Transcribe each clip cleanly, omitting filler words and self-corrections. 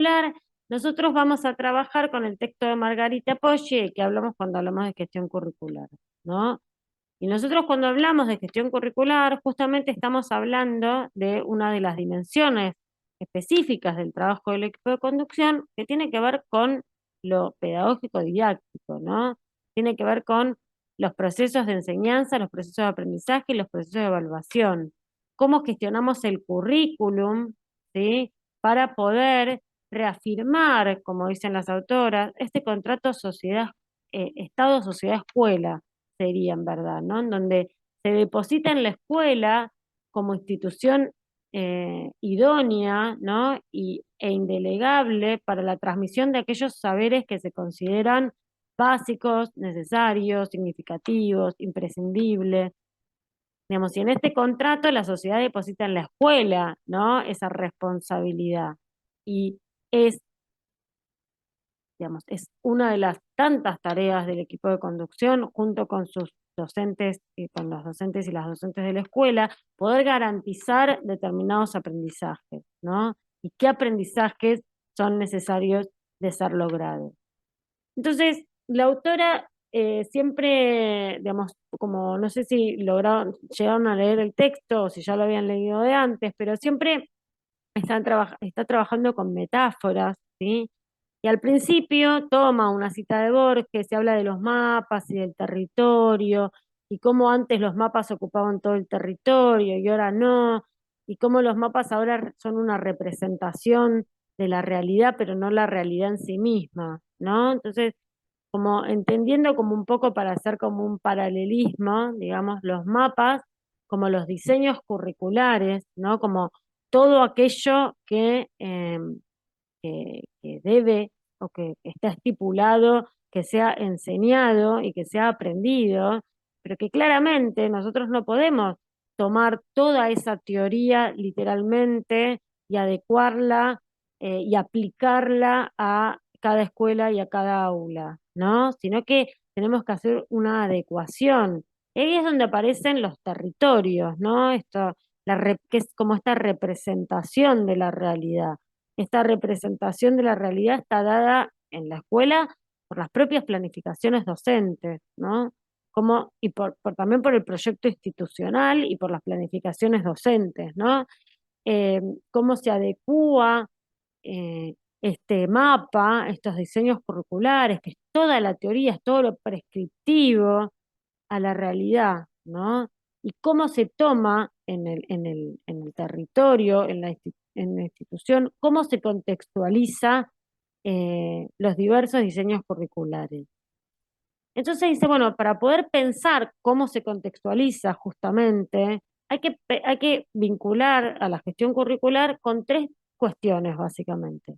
curricular, nosotros vamos a trabajar con el texto de Margarita Poggi, que hablamos cuando hablamos de gestión curricular, ¿no? Y nosotros cuando hablamos de gestión curricular, justamente estamos hablando de una de las dimensiones específicas del trabajo del equipo de conducción, que tiene que ver con lo pedagógico didáctico, ¿no? Tiene que ver con los procesos de enseñanza, los procesos de aprendizaje y los procesos de evaluación. Cómo gestionamos el currículum, ¿sí? Para poder reafirmar, como dicen las autoras, este contrato sociedad, Estado, sociedad, escuela sería en verdad, ¿no? En donde se deposita en la escuela como institución idónea, ¿no? E indelegable para la transmisión de aquellos saberes que se consideran básicos, necesarios, significativos, imprescindibles. Digamos, y en este contrato la sociedad deposita en la escuela, ¿no? Esa responsabilidad. Y es digamos, es una de las tantas tareas del equipo de conducción, junto con sus docentes, con los docentes y las docentes de la escuela, poder garantizar determinados aprendizajes, ¿no? Y qué aprendizajes son necesarios de ser logrados. Entonces, la autora siempre, digamos, como no sé si lograron, llegaron a leer el texto o si ya lo habían leído de antes, pero siempre está trabajando con metáforas, ¿sí? Y al principio toma una cita de Borges, se habla de los mapas y del territorio, y cómo antes los mapas ocupaban todo el territorio y ahora no, y cómo los mapas ahora son una representación de la realidad, pero no la realidad en sí misma, ¿no? Entonces, como entendiendo como un poco para hacer como un paralelismo, digamos, los mapas como los diseños curriculares, ¿no? Como todo aquello que debe o que está estipulado que sea enseñado y que sea aprendido, pero que claramente nosotros no podemos tomar toda esa teoría literalmente y adecuarla y aplicarla a cada escuela y a cada aula, ¿no? Sino que tenemos que hacer una adecuación. Y ahí es donde aparecen los territorios, ¿no? Que es como esta representación de la realidad. Esta representación de la realidad está dada en la escuela por las propias planificaciones docentes, ¿no? Y también por el proyecto institucional y por las planificaciones docentes, ¿no? Cómo se adecúa este mapa, estos diseños curriculares, que es toda la teoría, es todo lo prescriptivo a la realidad, ¿no? Y cómo se toma en el territorio, en la institución, cómo se contextualiza los diversos diseños curriculares. Entonces dice, bueno, para poder pensar cómo se contextualiza justamente, hay que vincular a la gestión curricular con tres cuestiones, básicamente.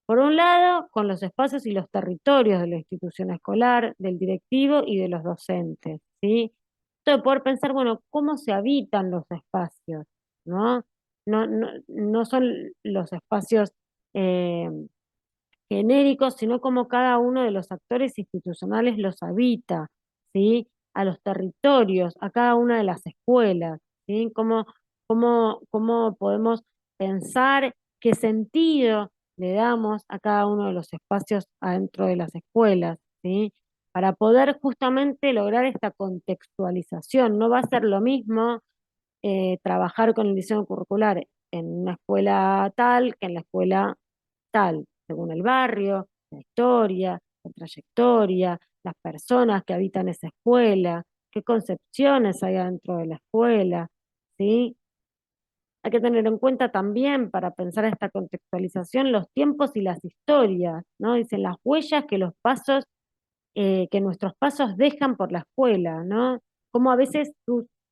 Por un lado, con los espacios y los territorios de la institución escolar, del directivo y de los docentes, ¿sí? Esto de poder pensar, bueno, cómo se habitan los espacios, ¿no? No son los espacios eh, genéricos, sino cómo cada uno de los actores institucionales los habita, ¿sí? A los territorios, a cada una de las escuelas, ¿sí? Cómo podemos pensar qué sentido le damos a cada uno de los espacios adentro de las escuelas, ¿sí? Para poder justamente lograr esta contextualización. No va a ser lo mismo trabajar con el diseño curricular en una escuela tal que en la escuela tal, según el barrio, la historia, la trayectoria, las personas que habitan esa escuela, qué concepciones hay dentro de la escuela, ¿sí? Hay que tener en cuenta también para pensar esta contextualización los tiempos y las historias, ¿no? Dicen las huellas que los pasos, que nuestros pasos dejan por la escuela, ¿no? Como a veces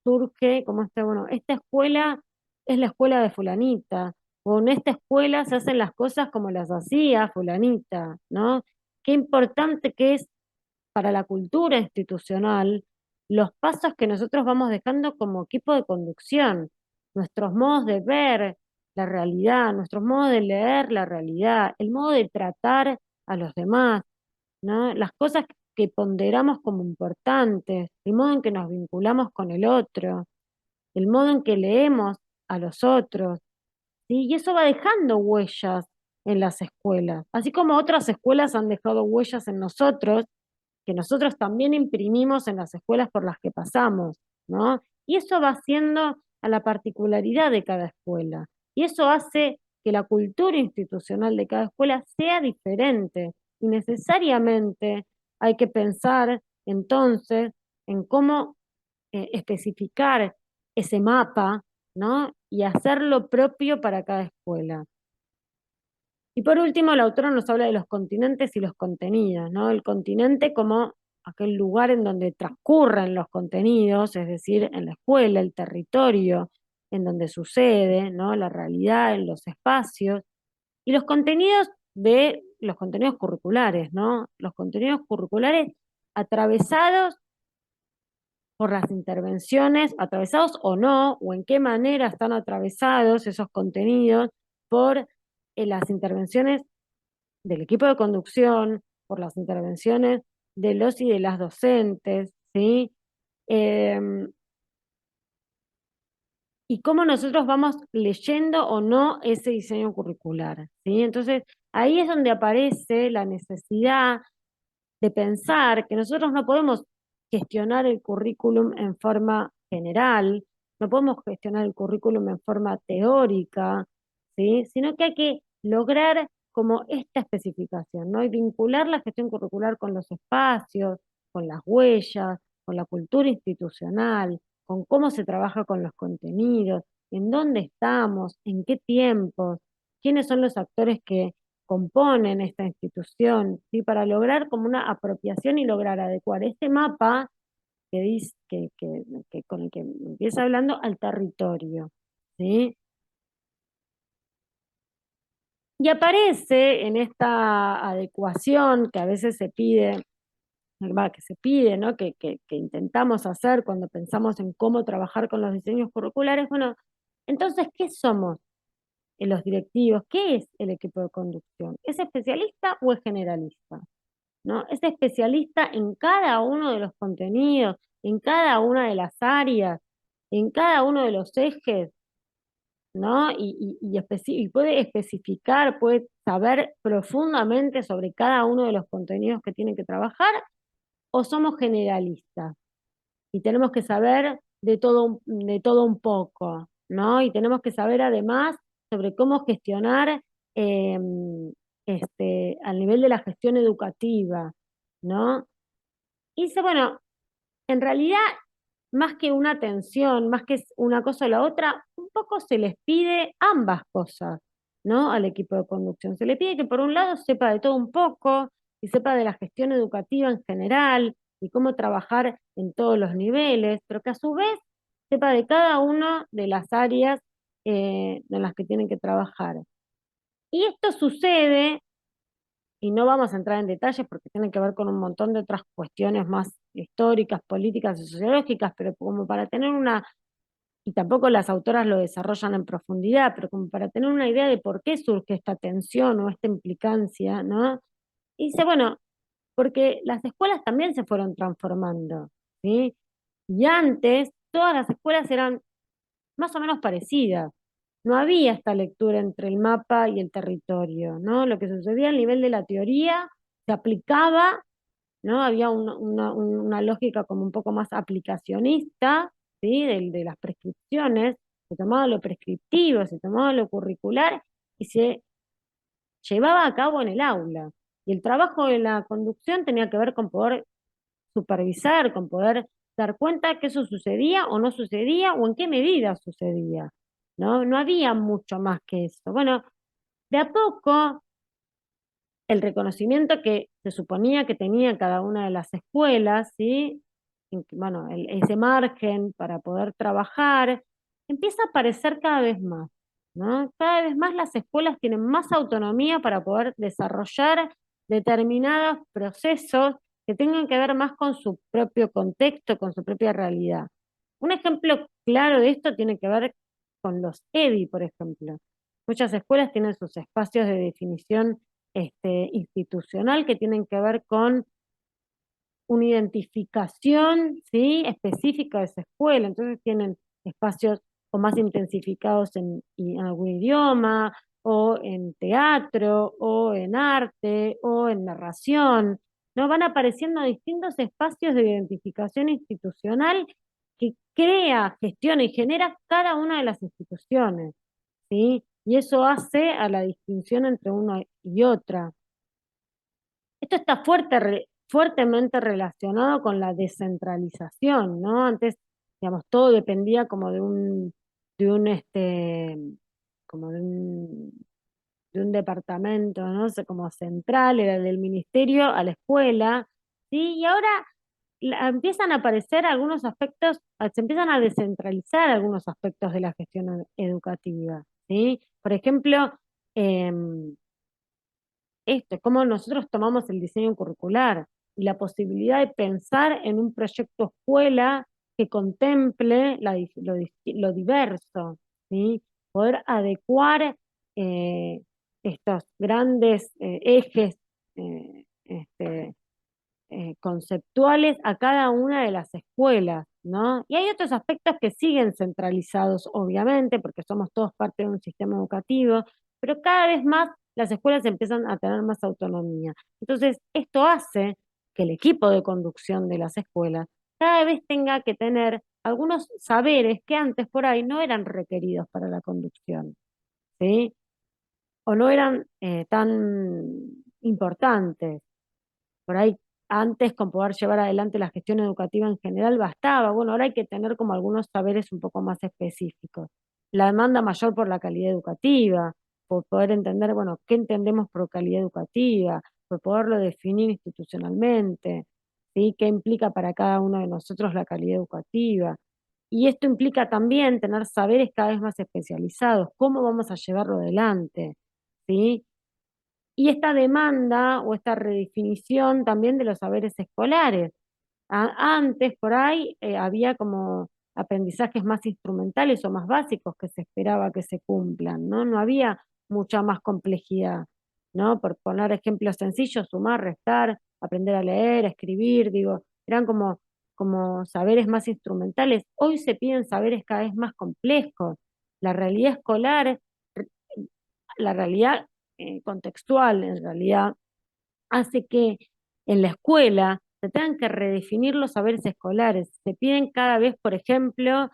surge, como bueno, esta escuela es la escuela de fulanita, o en esta escuela se hacen las cosas como las hacía fulanita, ¿no? Qué importante que es para la cultura institucional los pasos que nosotros vamos dejando como equipo de conducción, nuestros modos de ver la realidad, nuestros modos de leer la realidad, el modo de tratar a los demás, ¿no? Las cosas que ponderamos como importantes, el modo en que nos vinculamos con el otro, el modo en que leemos a los otros, ¿sí? Y eso va dejando huellas en las escuelas, así como otras escuelas han dejado huellas en nosotros, que nosotros también imprimimos en las escuelas por las que pasamos, ¿no? Y eso va siendo a la particularidad de cada escuela. Y eso hace que la cultura institucional de cada escuela sea diferente. Y necesariamente hay que pensar entonces en cómo especificar ese mapa, ¿no? Y hacerlo propio para cada escuela. Y por último, la autora nos habla de los continentes y los contenidos, ¿no? El continente como aquel lugar en donde transcurren los contenidos, es decir, en la escuela, el territorio, en donde sucede, ¿no? La realidad, en los espacios, y los contenidos de los contenidos curriculares, ¿no? Los contenidos curriculares atravesados por las intervenciones, atravesados o no, o en qué manera están atravesados esos contenidos por las intervenciones del equipo de conducción, por las intervenciones de los y de las docentes, ¿sí? Eh, y cómo nosotros vamos leyendo o no ese diseño curricular, ¿sí? Entonces, ahí es donde aparece la necesidad de pensar que nosotros no podemos gestionar el currículum en forma general, no podemos gestionar el currículum en forma teórica, ¿sí? Sino que hay que lograr como esta especificación, ¿no? Y vincular la gestión curricular con los espacios, con las huellas, con la cultura institucional, con cómo se trabaja con los contenidos, en dónde estamos, en qué tiempos, quiénes son los actores que componen esta institución, ¿sí? Para lograr como una apropiación y lograr adecuar este mapa que dice, con el que empieza hablando al territorio, ¿sí? Y aparece en esta adecuación que a veces se pide, que se pide, ¿no? Que intentamos hacer cuando pensamos en cómo trabajar con los diseños curriculares. Bueno, entonces, ¿qué somos los directivos? ¿Qué es el equipo de conducción? ¿Es especialista o es generalista? ¿No? Es especialista en cada uno de los contenidos, en cada una de las áreas, en cada uno de los ejes, ¿no? Y puede especificar, puede saber profundamente sobre cada uno de los contenidos que tiene que trabajar, o somos generalistas y tenemos que saber de todo un poco, ¿no? Y tenemos que saber además sobre cómo gestionar eh, al nivel de la gestión educativa, ¿no? Y dice, bueno, en realidad, más que una tensión, más que una cosa o la otra, un poco se les pide ambas cosas, ¿no? Al equipo de conducción. Se le pide que por un lado sepa de todo un poco y sepa de la gestión educativa en general y cómo trabajar en todos los niveles, pero que a su vez sepa de cada una de las áreas en las que tienen que trabajar. Y esto sucede y no vamos a entrar en detalles porque tienen que ver con un montón de otras cuestiones más históricas, políticas y sociológicas, pero como para tener una, y tampoco las autoras lo desarrollan en profundidad, pero como para tener una idea de por qué surge esta tensión o esta implicancia, ¿no? Y dice, bueno, porque las escuelas también se fueron transformando, ¿sí? Y antes todas las escuelas eran más o menos parecidas. No había esta lectura entre el mapa y el territorio, ¿no? Lo que sucedía a nivel de la teoría se aplicaba, ¿no? Había una lógica como un poco más aplicacionista, ¿sí? De las prescripciones, se tomaba lo prescriptivo, se tomaba lo curricular y se llevaba a cabo en el aula. Y el trabajo de la conducción tenía que ver con poder supervisar, con poder dar cuenta que eso sucedía o no sucedía o en qué medida sucedía, ¿no? No había mucho más que eso. Bueno, de a poco el reconocimiento que se suponía que tenía cada una de las escuelas, ¿sí? Bueno, ese margen para poder trabajar, empieza a aparecer cada vez más, ¿no? Cada vez más las escuelas tienen más autonomía para poder desarrollar determinados procesos que tengan que ver más con su propio contexto, con su propia realidad. Un ejemplo claro de esto tiene que ver con los EDI, por ejemplo. Muchas escuelas tienen sus espacios de definición institucional que tienen que ver con una identificación, ¿sí? Específica de esa escuela. Entonces tienen espacios o más intensificados en algún idioma, o en teatro, o en arte, o en narración, ¿no? Van apareciendo distintos espacios de identificación institucional que crea, gestiona y genera cada una de las instituciones, ¿sí? Y eso hace a la distinción entre una y otra. Esto está fuertemente relacionado con la descentralización, ¿no? Antes, digamos, todo dependía como como de un departamento, ¿no? O sea, como central, era del ministerio a la escuela, ¿sí? Y ahora empiezan a aparecer algunos aspectos, se empiezan a descentralizar algunos aspectos de la gestión educativa, ¿sí? Por ejemplo, cómo nosotros tomamos el diseño curricular y la posibilidad de pensar en un proyecto escuela que contemple lo diverso, ¿sí? Poder adecuar eh, estos grandes ejes conceptuales a cada una de las escuelas, ¿no? Y hay otros aspectos que siguen centralizados, obviamente, porque somos todos parte de un sistema educativo, pero cada vez más las escuelas empiezan a tener más autonomía. Entonces, esto hace que el equipo de conducción de las escuelas cada vez tenga que tener algunos saberes que antes por ahí no eran requeridos para la conducción, ¿sí? O no eran tan importantes. Por ahí antes con poder llevar adelante la gestión educativa en general bastaba. Bueno, ahora hay que tener como algunos saberes un poco más específicos. La demanda mayor por la calidad educativa, por poder entender, bueno, qué entendemos por calidad educativa, por poderlo definir institucionalmente, ¿sí? ¿Qué implica para cada uno de nosotros la calidad educativa? Y esto implica también tener saberes cada vez más especializados, cómo vamos a llevarlo adelante, ¿sí? Y esta demanda o esta redefinición también de los saberes escolares. Antes, por ahí, había como aprendizajes más instrumentales o más básicos que se esperaba que se cumplan, ¿no? No había mucha más complejidad, ¿no? Por poner ejemplos sencillos, sumar, restar, aprender a leer, escribir, digo, eran como saberes más instrumentales. Hoy se piden saberes cada vez más complejos. La realidad escolar, la realidad contextual, en realidad, hace que en la escuela se tengan que redefinir los saberes escolares. Se piden cada vez, por ejemplo,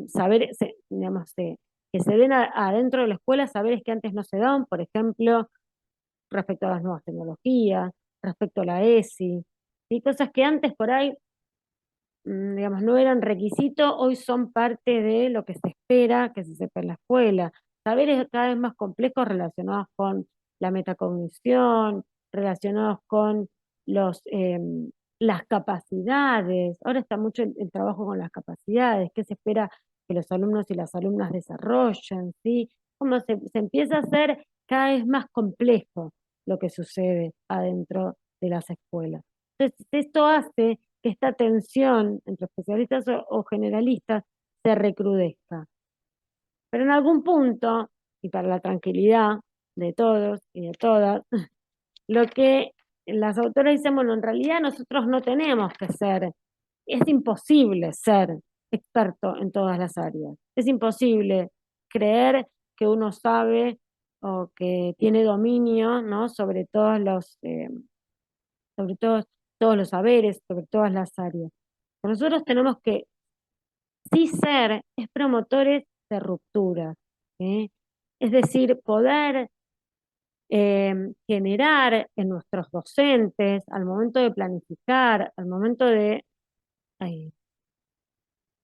saberes, digamos, que se den adentro de la escuela saberes que antes no se daban, por ejemplo, respecto a las nuevas tecnologías, respecto a la ESI, y cosas que antes por ahí digamos, no eran requisito, hoy son parte de lo que se espera que se sepa en la escuela. Saberes cada vez más complejos relacionados con la metacognición, relacionados con los, las capacidades. Ahora está mucho el trabajo con las capacidades, qué se espera que los alumnos y las alumnas desarrollen, ¿sí? Cómo se empieza a hacer cada vez más complejo lo que sucede adentro de las escuelas. Entonces, esto hace que esta tensión entre especialistas o generalistas se recrudezca. Pero en algún punto, y para la tranquilidad de todos y de todas, lo que las autoras dicen, bueno, en realidad nosotros no tenemos que ser, es imposible ser experto en todas las áreas. Es imposible creer que uno sabe o que tiene dominio, ¿no? Sobre sobre todos los saberes, sobre todas las áreas. Nosotros tenemos que sí ser es promotores de rupturas, ¿sí? Es decir, poder generar en nuestros docentes, al momento de planificar, al momento de eh,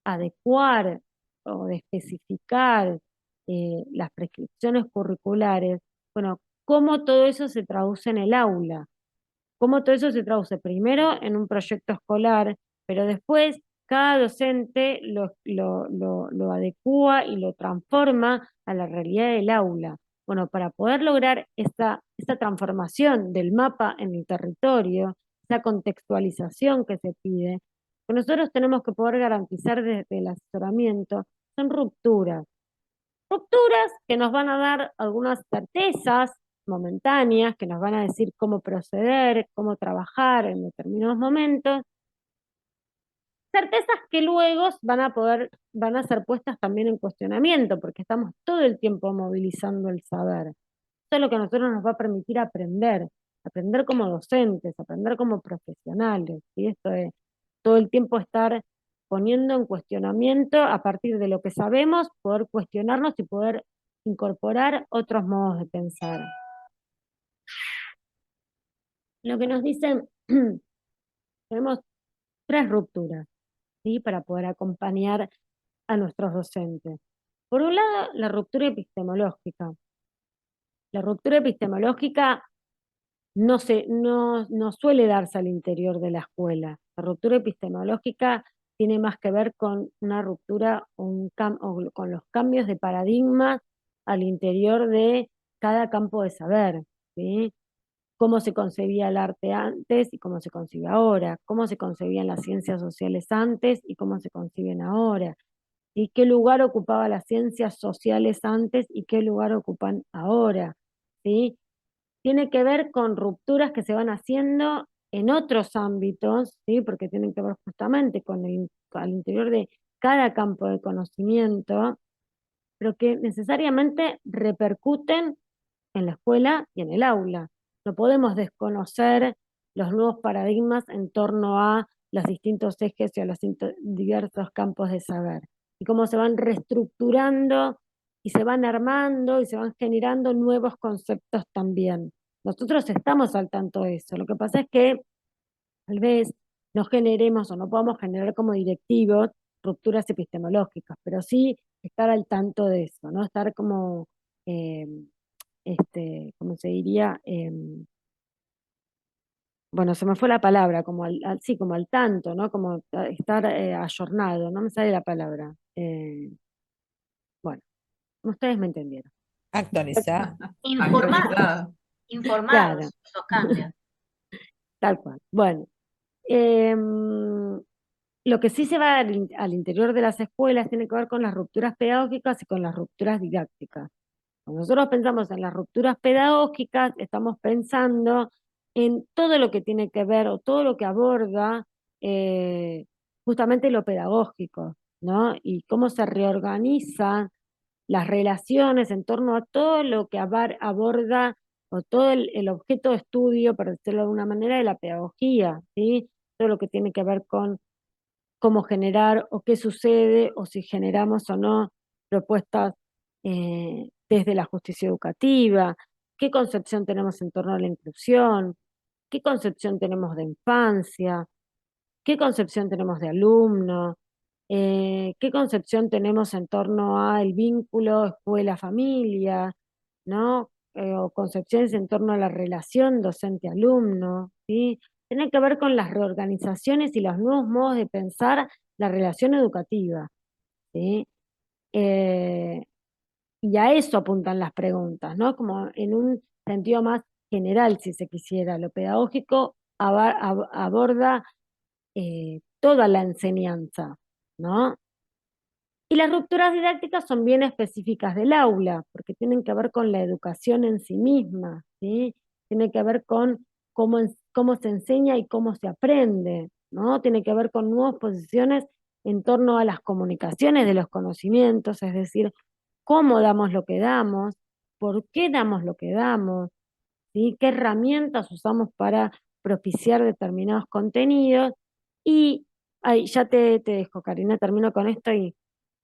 adecuar o de especificar las prescripciones curriculares, bueno, cómo todo eso se traduce en el aula. Cómo todo eso se traduce primero en un proyecto escolar, pero después cada docente lo adecúa y lo transforma a la realidad del aula. Bueno, para poder lograr esta transformación del mapa en el territorio, esa contextualización que se pide, que nosotros tenemos que poder garantizar desde el asesoramiento, son rupturas. Rupturas que nos van a dar algunas certezas momentáneas, que nos van a decir cómo proceder, cómo trabajar en determinados momentos, certezas que luego van a ser puestas también en cuestionamiento, porque estamos todo el tiempo movilizando el saber. Esto es lo que a nosotros nos va a permitir aprender, aprender como docentes, aprender como profesionales, ¿sí? Esto es todo el tiempo estar poniendo en cuestionamiento a partir de lo que sabemos, poder cuestionarnos y poder incorporar otros modos de pensar. Lo que nos dicen, tenemos tres rupturas, ¿sí? Para poder acompañar a nuestros docentes. Por un lado, la ruptura epistemológica. La ruptura epistemológica no suele darse al interior de la escuela. La ruptura epistemológica tiene más que ver con una ruptura o con los cambios de paradigma al interior de cada campo de saber, ¿sí? Cómo se concebía el arte antes y cómo se concibe ahora, cómo se concebían las ciencias sociales antes y cómo se conciben ahora, y qué lugar ocupaba las ciencias sociales antes y qué lugar ocupan ahora, ¿sí? Tiene que ver con rupturas que se van haciendo en otros ámbitos, ¿sí? Porque tienen que ver justamente con al interior de cada campo de conocimiento, pero que necesariamente repercuten en la escuela y en el aula. No podemos desconocer los nuevos paradigmas en torno a los distintos ejes y a los diversos campos de saber y cómo se van reestructurando y se van armando y se van generando nuevos conceptos también. Nosotros estamos al tanto de eso. Lo que pasa es que tal vez no generemos o no podamos generar como directivos rupturas epistemológicas, pero sí estar al tanto de eso, ¿no? Estar como eh, ¿cómo se diría? Bueno, se me fue la palabra, como sí, como al tanto, ¿no? Como estar ayornado, no me sale la palabra. Bueno, ustedes me entendieron. Actualizar. Informados, Claro, informados esos cambios. tal cual. Bueno, em, lo que sí se va al interior de las escuelas tiene que ver con las rupturas pedagógicas y con las rupturas didácticas. Cuando nosotros pensamos en las rupturas pedagógicas, estamos pensando en todo lo que tiene que ver o todo lo que aborda justamente lo pedagógico, ¿no? Y cómo se reorganizan las relaciones en torno a todo lo que aborda o todo el objeto de estudio, por decirlo de alguna manera, de la pedagogía, ¿sí? Todo lo que tiene que ver con cómo generar o qué sucede o si generamos o no propuestas desde la justicia educativa, qué concepción tenemos en torno a la inclusión, qué concepción tenemos de infancia, qué concepción tenemos de alumno, qué concepción tenemos en torno al vínculo escuela-familia, ¿no? O concepciones en torno a la relación docente-alumno, ¿sí? Tiene que ver con las reorganizaciones y los nuevos modos de pensar la relación educativa, ¿sí? Eh, y a eso apuntan las preguntas, ¿no? Como en un sentido más general, si se quisiera. Lo pedagógico aborda toda la enseñanza, ¿no? Y las rupturas didácticas son bien específicas del aula, porque tienen que ver con la educación en sí misma, ¿sí? Tiene que ver con cómo se enseña y cómo se aprende, ¿no? Tiene que ver con nuevas posiciones en torno a las comunicaciones de los conocimientos, es decir, cómo damos lo que damos, por qué damos lo que damos, ¿sí? ¿Qué herramientas usamos para propiciar determinados contenidos? Y ahí ya te dejo, Karina, termino con esto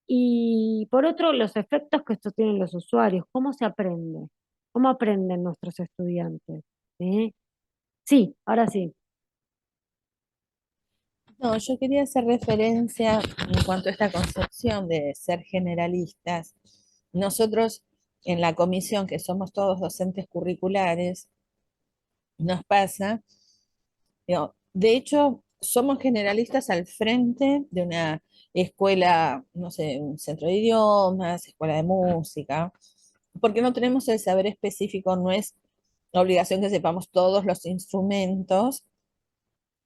y por otro, los efectos que esto tiene en los usuarios, ¿cómo se aprende? ¿Cómo aprenden nuestros estudiantes? ¿Sí? Sí, ahora sí. No, yo quería hacer referencia en cuanto a esta concepción de ser generalistas. Nosotros en la comisión, que somos todos docentes curriculares, nos pasa, digo, de hecho, somos generalistas al frente de una escuela, no sé, un centro de idiomas, escuela de música, porque no tenemos el saber específico, no es obligación que sepamos todos los instrumentos,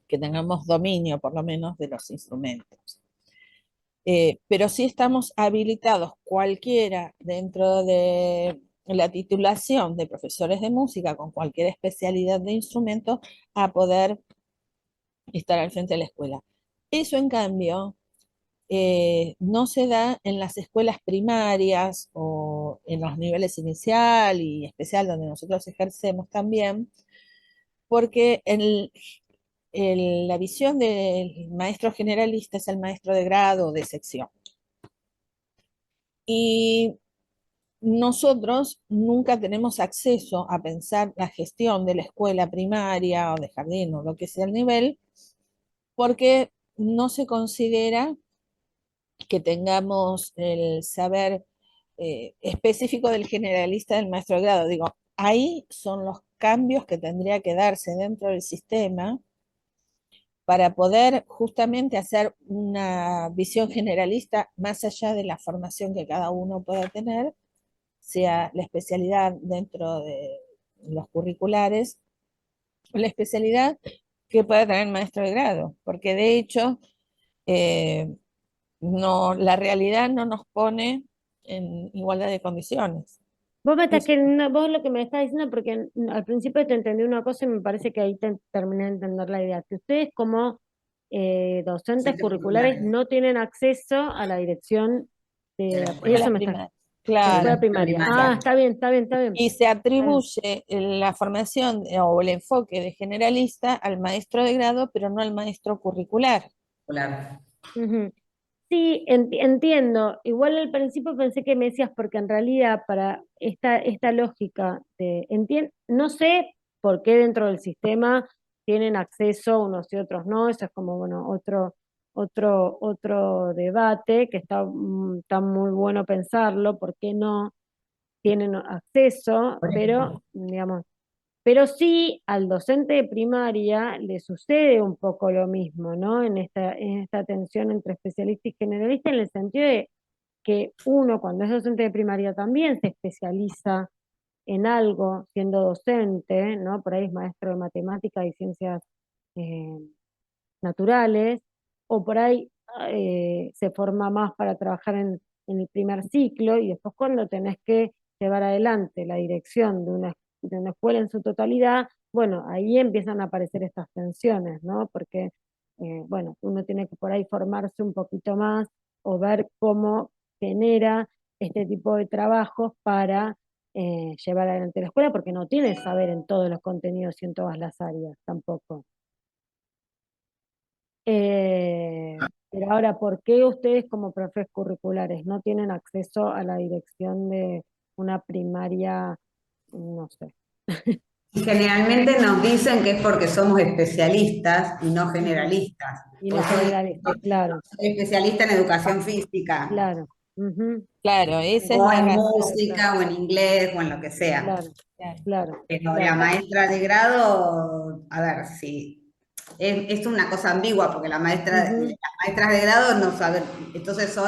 que tengamos dominio por lo menos de los instrumentos. Pero sí estamos habilitados cualquiera dentro de la titulación de profesores de música con cualquier especialidad de instrumento a poder estar al frente de la escuela. Eso, en cambio, no se da en las escuelas primarias o en los niveles inicial y especial donde nosotros ejercemos también, porque la visión del maestro generalista es el maestro de grado o de sección. Y nosotros nunca tenemos acceso a pensar la gestión de la escuela primaria o de jardín o lo que sea el nivel, porque no se considera que tengamos el saber específico del generalista del maestro de grado. Digo, ahí son los cambios que tendría que darse dentro del sistema para poder justamente hacer una visión generalista más allá de la formación que cada uno pueda tener, sea la especialidad dentro de los curriculares, o la especialidad que pueda tener el maestro de grado, porque de hecho eh, no, la realidad no nos pone en igualdad de condiciones. Vos me estás Eso, queriendo, vos lo que me estás diciendo, porque al principio te entendí una cosa y me parece que ahí terminé de entender la idea, que ustedes como docentes Docentes curriculares curriculares. no tienen acceso a la dirección De de la escuela. eso escuelas me está, primarias, de la Sí, de la escuela claro. escuela primaria. Ah, primaria. está bien, está bien, está bien. Y se Está bien. atribuye la formación o el enfoque de generalista al maestro de grado, pero no al maestro curricular. Claro. Ujú. Sí, entiendo. Igual al principio pensé que me decías, porque en realidad para esta lógica de, no sé por qué dentro del sistema tienen acceso unos y otros no, eso es como, bueno, otro debate que está muy bueno pensarlo, por qué no tienen acceso, Por pero, ejemplo, digamos, pero sí, al docente de primaria le sucede un poco lo mismo, ¿no? En esta tensión entre especialista y generalista, en el sentido de que uno, cuando es docente de primaria, también se especializa en algo siendo docente, ¿no? Por ahí es maestro de matemáticas y ciencias eh, naturales, o por ahí se forma más para trabajar en el primer ciclo, y después cuando tenés que llevar adelante la dirección de una escuela en su totalidad, bueno, ahí empiezan a aparecer estas tensiones, ¿no? Porque, bueno, uno tiene que por ahí formarse un poquito más o ver cómo genera este tipo de trabajos para llevar adelante la escuela, porque no tiene saber en todos los contenidos y en todas las áreas tampoco. Pero ahora, ¿por qué ustedes como profes curriculares no tienen acceso a la dirección de una primaria? No sé. y generalmente nos dicen que es porque somos especialistas y no Ujú. generalistas. Y no Pues soy, generalistas, claro, soy especialista en educación física, claro. Ujú. Claro, esa es o la en razón. música, o en inglés, o en lo que sea. Claro, Claro. claro, Pero la claro. maestra de grado, a ver, sí, es una cosa ambigua, porque Ujú. las maestras de grado no saben, entonces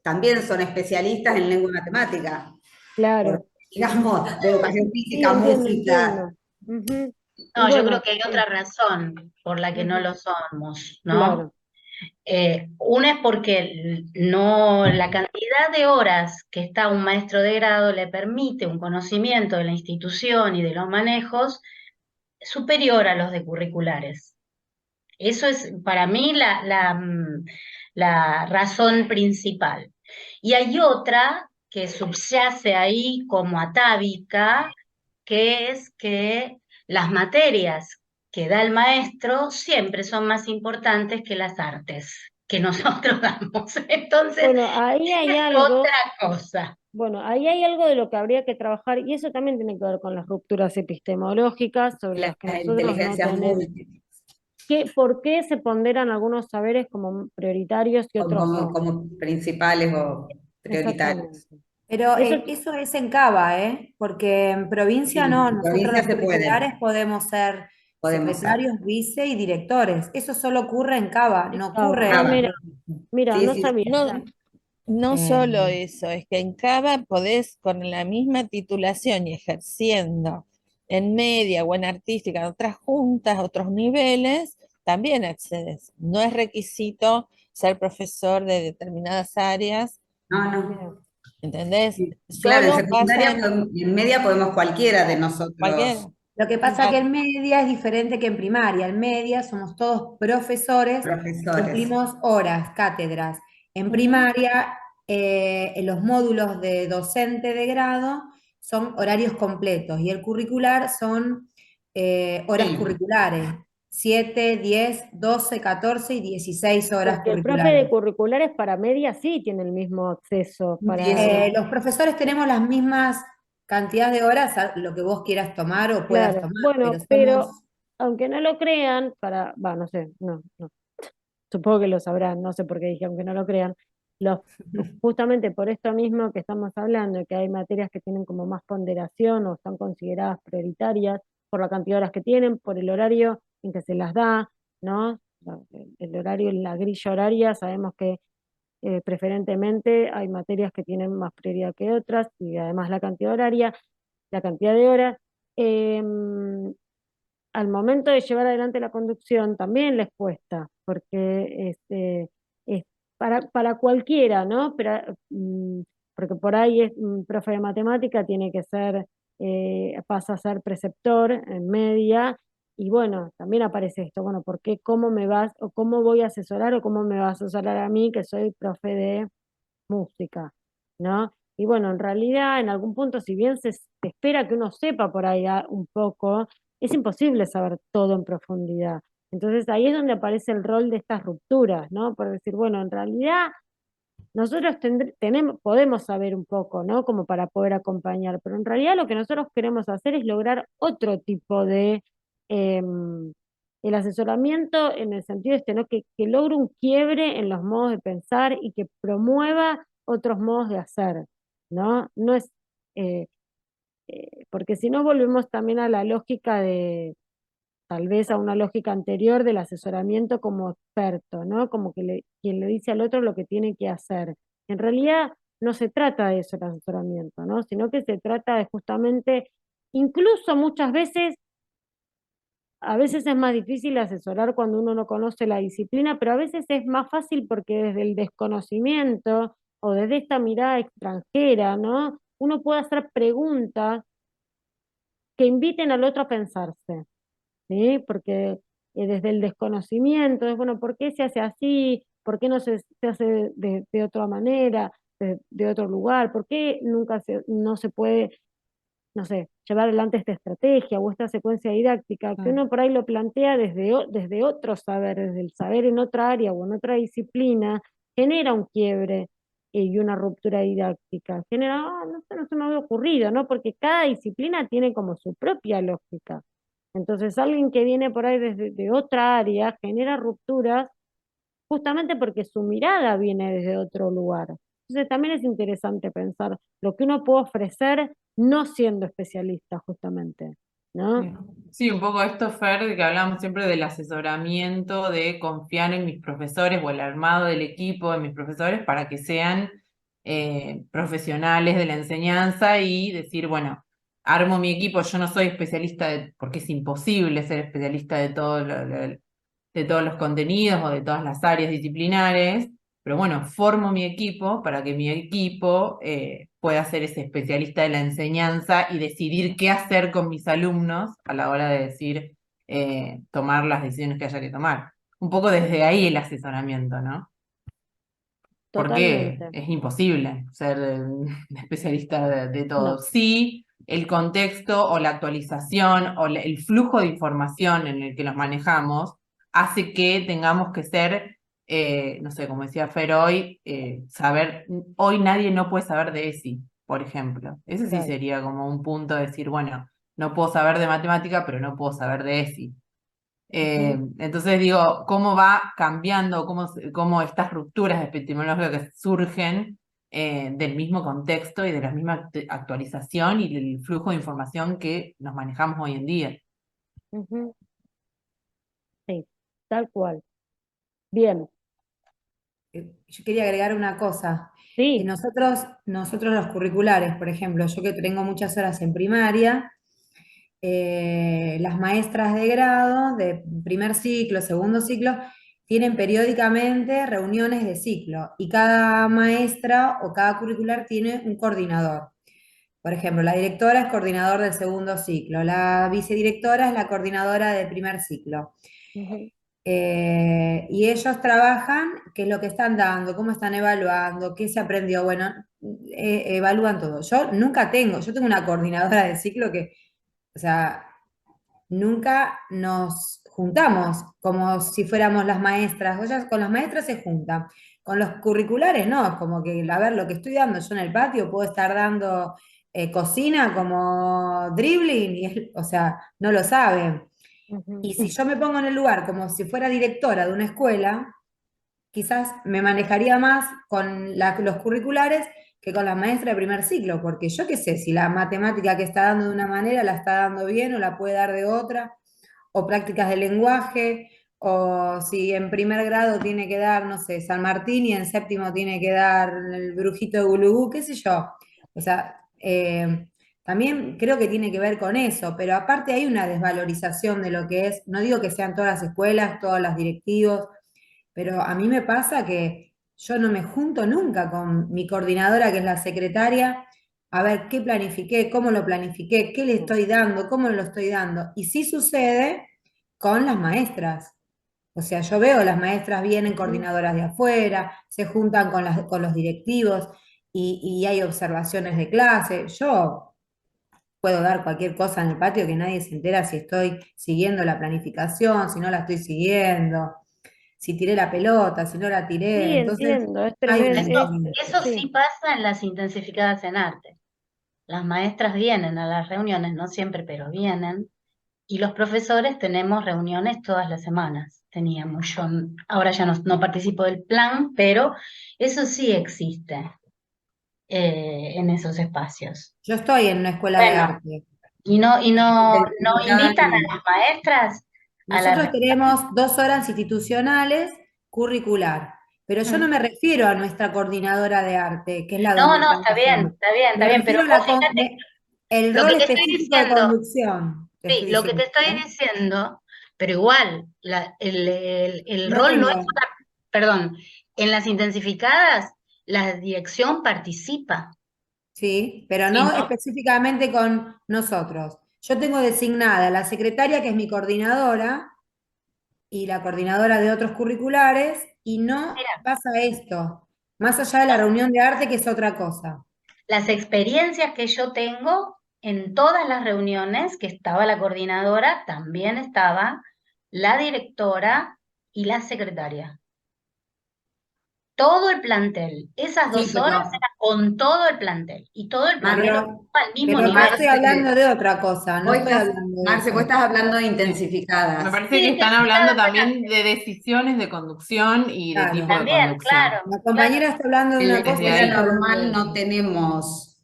también son especialistas en lengua y matemática, Claro. digamos, de educación Sí, física, entiendo, música. entiendo. Ujú. Y No, yo creo bueno, que hay sí. otra razón por la que no Ujú. lo somos, ¿no? Claro, Una es porque no, la cantidad de horas que está un maestro de grado le permite un conocimiento de la institución y de los manejos superior a los de curriculares. Eso es para mí la razón principal. Y hay otra que subyace ahí como atávica, que es que las materias que da el maestro siempre son más importantes que las artes que nosotros damos. Entonces, bueno, ahí hay es algo. otra cosa. Bueno, ahí hay algo de lo que habría que trabajar, y eso también tiene que ver con las rupturas epistemológicas sobre Las las que nosotros no inteligencias tenemos. múltiples, ¿Por qué se ponderan algunos saberes como prioritarios y otros no? como principales o prioritarios. Exactamente. Pero Eso, eso es en Cava, ¿eh? Porque en provincia Sí, no, en nosotros provincia los se puede, curriculares podemos ser podemos ser. secretarios, vice y directores. Eso solo ocurre en Cava, no estaba. ocurre Ah, Cava. mira, Sí, no sí, sí. sabía. No, no eh, solo eso, es que en Cava podés con la misma titulación y ejerciendo en media o en artística, en otras juntas, otros niveles, también accedes. No es requisito ser profesor de determinadas áreas, No, Mira, no. ¿entendés? Claro, en Solo pasa secundaria, en media podemos cualquiera de cualquiera. nosotros Lo que pasa que en media es diferente que en primaria. En media somos todos profesores, Profesores. cumplimos horas, cátedras. En Ujú. primaria, en los módulos de docente de grado son horarios completos y el curricular son horas Sí. curriculares, 7, 10, 12, 14 y 16 horas Porque el profe de curriculares. curriculares para media sí tiene el mismo acceso para, Los profesores tenemos las mismas cantidades de horas, lo que vos quieras tomar o puedas claro, tomar, pero bueno, pero somos... aunque no lo crean, no sé, no, supongo que lo sabrán, no sé por qué dije aunque no lo crean, los, justamente por esto mismo que estamos hablando, que hay materias que tienen como más ponderación o están consideradas prioritarias por la cantidad de horas que tienen, por el horario en que se las da, ¿no? El horario, la grilla horaria, sabemos que preferentemente hay materias que tienen más prioridad que otras y además la cantidad horaria, la cantidad de horas. em, Al momento de llevar adelante la conducción también les cuesta, porque es para cualquiera, ¿no? Pero, porque por ahí es un profe de matemática, tiene que ser, pasa a ser preceptor en media, y bueno, también aparece esto, bueno, ¿por qué, cómo me vas, o cómo voy a asesorar, o cómo me vas a asesorar a mí, que soy profe de música, ¿no? Y bueno, en realidad, en algún punto, si bien se espera que uno sepa por ahí un poco, es imposible saber todo en profundidad. Entonces ahí es donde aparece el rol de estas rupturas, ¿no? Por decir, bueno, en realidad nosotros podemos saber un poco, ¿no? Como para poder acompañar, pero en realidad lo que nosotros queremos hacer es lograr otro tipo de el asesoramiento en el sentido este, ¿no? Que logre un quiebre en los modos de pensar y que promueva otros modos de hacer, ¿no? No es, eh, porque si no volvemos también a la lógica de tal vez a una lógica anterior del asesoramiento como experto, ¿no? Como que quien le dice al otro lo que tiene que hacer. En realidad no se trata de eso el asesoramiento, ¿no? Sino que se trata de justamente, incluso muchas veces, a veces es más difícil asesorar cuando uno no conoce la disciplina, pero a veces es más fácil porque desde el desconocimiento o desde esta mirada extranjera, ¿no? Uno puede hacer preguntas que inviten al otro a pensarse. ¿Sí? Porque desde el desconocimiento, es bueno, ¿por qué se hace así? ¿Por qué no se hace de otra manera, de otro lugar? ¿Por qué no se puede, no sé, llevar adelante esta estrategia o esta secuencia didáctica? Que uno por ahí lo plantea desde otro saber, desde el saber en otra área o en otra disciplina, genera un quiebre y una ruptura didáctica. Genera, no sé, no se me había ocurrido, ¿no? Porque cada disciplina tiene como su propia lógica. Entonces, alguien que viene por ahí desde de otra área genera rupturas justamente porque su mirada viene desde otro lugar. Entonces, también es interesante pensar lo que uno puede ofrecer no siendo especialista, justamente, ¿no? Sí, sí, un poco esto, Fer, de que hablamos siempre del asesoramiento, de confiar en mis profesores o el armado del equipo de mis profesores para que sean profesionales de la enseñanza y decir, bueno, armo mi equipo, yo no soy especialista porque es imposible ser especialista de de todos los contenidos o de todas las áreas disciplinares, pero bueno, formo mi equipo para que mi equipo pueda ser ese especialista de la enseñanza y decidir qué hacer con mis alumnos a la hora de decir, tomar las decisiones que haya que tomar. Un poco desde ahí el asesoramiento, ¿no? Porque Totalmente. es imposible ser especialista de todo. No. Sí, el contexto o la actualización o el flujo de información en el que nos manejamos hace que tengamos que ser, no sé, como decía Fer hoy, hoy nadie no puede saber de ESI, por ejemplo. Ese sí Claro. sería como un punto de decir, bueno, no puedo saber de matemática, pero no puedo saber de ESI. Ujú. Entonces digo, cómo va cambiando, cómo estas rupturas epistemológicas surgen del mismo contexto y de la misma actualización y del flujo de información que nos manejamos hoy en día. Ujú. Sí, tal cual. Bien, Yo quería agregar una cosa. sí, Nosotros los curriculares, por ejemplo, yo que tengo muchas horas en primaria, las maestras de grado, de primer ciclo, segundo ciclo, tienen periódicamente reuniones de ciclo y cada maestra o cada curricular tiene un coordinador. Por ejemplo, la directora es coordinador del segundo ciclo, la vicedirectora es la coordinadora del primer ciclo. Ujú. Y ellos trabajan qué es lo que están dando, cómo están evaluando, qué se aprendió. Bueno, evalúan todo. Yo tengo una coordinadora de ciclo que, o sea, nunca nos juntamos como si fuéramos las maestras. Ellas con las maestras se juntan. Con los curriculares no, es como que, a ver, lo que estoy dando yo en el patio, puedo estar dando cocina como dribbling, o sea, no lo saben. Ujú. Y si yo me pongo en el lugar como si fuera directora de una escuela, quizás me manejaría más con los curriculares que con las maestras de primer ciclo, porque yo qué sé, si la matemática que está dando de una manera la está dando bien o la puede dar de otra, o prácticas de lenguaje, o si en primer grado tiene que dar, no sé, San Martín y en séptimo tiene que dar el Brujito de Gulugú, qué sé yo. O sea, también creo que tiene que ver con eso, pero aparte hay una desvalorización de lo que es, no digo que sean todas las escuelas, todos los directivos, pero a mí me pasa que yo no me junto nunca con mi coordinadora, que es la secretaria, a ver qué planifiqué, cómo lo planifiqué, qué le estoy dando, cómo lo estoy dando. Y sí sucede con las maestras. O sea, yo veo las maestras vienen coordinadoras de afuera, se juntan con los directivos y hay observaciones de clase. Yo puedo dar cualquier cosa en el patio que nadie se entera si estoy siguiendo la planificación, si no la estoy siguiendo, si tiré la pelota, si no la tiré. Sí, Entonces, entiendo, es hay una tremendo, Eso sí sí. pasa en las intensificadas en arte. Las maestras vienen a las reuniones, no siempre, pero vienen. Y los profesores tenemos reuniones todas las semanas. Teníamos, yo ahora ya no participo del plan, pero eso sí existe en esos espacios. Yo estoy en una escuela de Bueno, arte. y no Intensificada invitan no. a las maestras a la Nosotros tenemos 2 horas institucionales curricular, pero yo no Mm. me refiero a nuestra coordinadora de arte, que es la No, donde no, está bien, trabajamos. está bien, está Me bien, pero refiero a vos fíjate, el lo rol que te estoy específico de diciendo, conducción, te sí, estoy lo que te diciendo, estoy ¿eh? diciendo, pero igual, el No rol no es, tengo, perdón, en las intensificadas, la dirección participa. sí, pero Si no no, específicamente con nosotros. Yo tengo designada la secretaria, que es mi coordinadora, y la coordinadora de otros curriculares, y no mira, pasa esto, más allá de la reunión de arte, que es otra cosa. las experiencias que yo tengo en todas las reuniones que estaba la coordinadora, también estaba la directora y la secretaria. Todo el plantel. Esas Sí, 2 horas era con todo el plantel. Y todo el plantel Mar- ocupa el mismo Pero acá nivel. estoy Marce, hablando de otra cosa, no vos estoy estás, hablando de Marce, vos eso. estás hablando de Sí. Me intensificadas. parece Sí, que están hablando intensificadas en también arte. de decisiones de conducción y de tipo Claro, de También, conducción. claro, la claro. compañera está hablando de En la una cosa Desde y yo escuela estoy ahí. hablando de normal no otra. tenemos,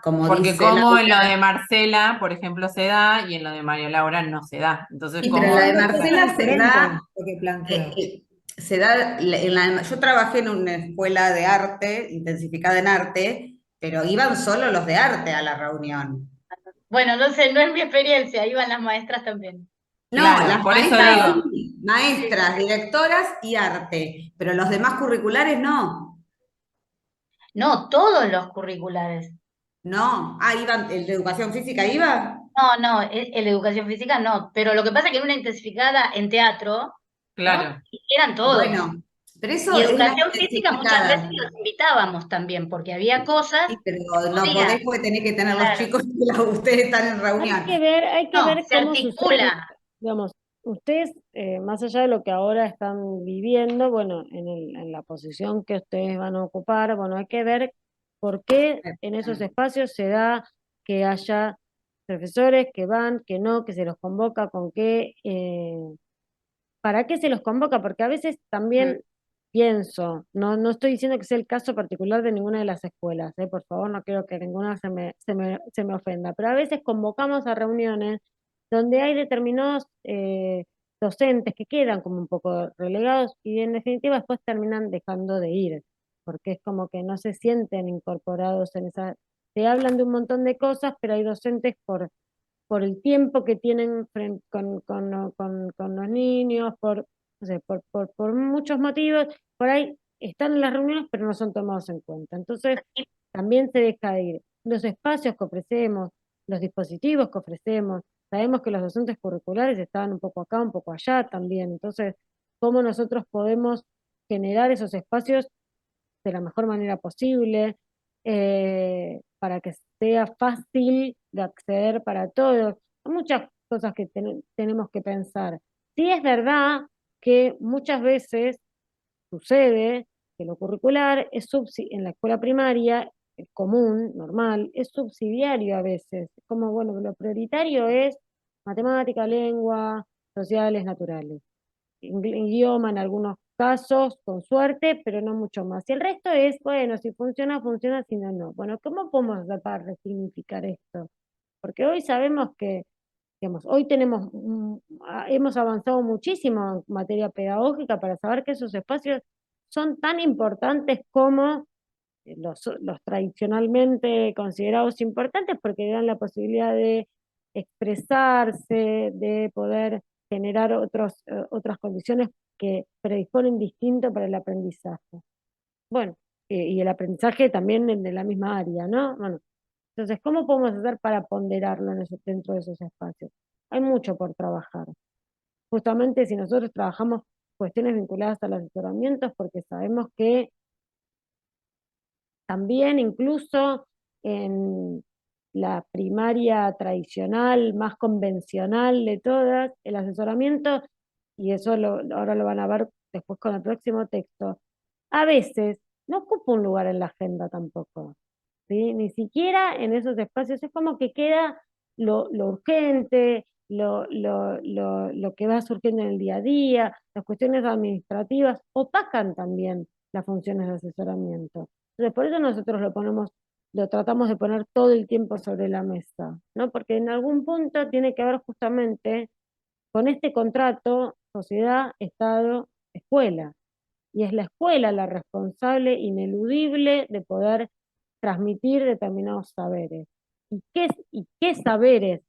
como Porque dice como en lo Laura, de Marcela, por ejemplo, se da y en lo de María Laura no se da. Entonces, sí, pero en la Son de como... dos cosas Marcela se diferentes da, lo que eh, planteo. eh, yo trabajé en una escuela de arte, intensificada en arte, pero iban solo los de arte a la reunión. Bueno, no sé, no es mi experiencia, iban las maestras también. No, Claro, las por eso maestras digo, sí, maestras, directoras y arte, pero los demás curriculares no. No, todos los curriculares. No. Ah, iban, ¿el de educación física iba? No, no, el de educación física no. Pero lo que pasa es que en una intensificada en teatro, ¿no? claro. Eran todos. Bueno, pero eso Y es las educación física muchas veces intensificadas. los invitábamos también, porque había cosas Sí, pero que no podés podían. porque tenés que tener los Claro. chicos que ustedes están en reunión. Hay que No, ver se cómo sucede, articula. digamos, ustedes, más allá de lo que ahora están viviendo, bueno, en la posición que ustedes van a ocupar, bueno, hay que ver por qué en esos espacios se da que haya profesores que van, que no, que se los convoca, con qué, ¿para qué se los convoca? Porque a veces Mm. también pienso, no estoy diciendo que sea el caso particular de ninguna de las escuelas, por favor, no quiero que ninguna se me ofenda, pero a veces convocamos a reuniones donde hay determinados docentes que quedan como un poco relegados y en definitiva después terminan dejando de ir, porque es como que no se sienten incorporados en esa, te hablan de un montón de cosas, pero hay docentes por el tiempo que tienen con los niños, no sé, por muchos motivos, por ahí están en las reuniones, pero no son tomados en cuenta. Entonces, también se deja de ir. Los espacios que ofrecemos, los dispositivos que ofrecemos, sabemos que los docentes curriculares estaban un poco acá, un poco allá también, entonces, ¿cómo nosotros podemos generar esos espacios de la mejor manera posible, para que sea fácil de acceder para todos? Hay muchas cosas que tenemos que pensar. Sí es verdad que muchas veces sucede que lo curricular es en la escuela primaria, es común, normal, es subsidiario a veces. Como, bueno, lo prioritario es matemática, lengua, sociales, naturales, idioma en algunos casos, con suerte, pero no mucho más. Y el resto es, bueno, si funciona, funciona, si no, no. Bueno, ¿cómo podemos hacer para resignificar esto? Porque hoy sabemos que, digamos, hoy tenemos, hemos avanzado muchísimo en materia pedagógica para saber que esos espacios son tan importantes como los tradicionalmente considerados importantes, porque dan la posibilidad de expresarse, de poder generar otras condiciones que predisponen distinto para el aprendizaje. Bueno, y el aprendizaje también de la misma área, ¿no? Bueno, entonces, ¿cómo podemos hacer para ponderarlo dentro de esos espacios? Hay mucho por trabajar. Justamente si nosotros trabajamos cuestiones vinculadas a los asesoramientos, porque sabemos que también incluso en la primaria tradicional, más convencional de todas, el asesoramiento, y eso ahora lo van a ver después con el próximo texto, a veces no ocupa un lugar en la agenda tampoco, ¿sí? Ni siquiera en esos espacios, es como que queda lo urgente, lo que va surgiendo en el día a día, las cuestiones administrativas, opacan también las funciones de asesoramiento. Entonces, por eso nosotros lo tratamos de poner todo el tiempo sobre la mesa, ¿no? Porque en algún punto tiene que ver justamente con este contrato sociedad, Estado, escuela. Y es la escuela la responsable ineludible de poder transmitir determinados saberes. ¿Y qué saberes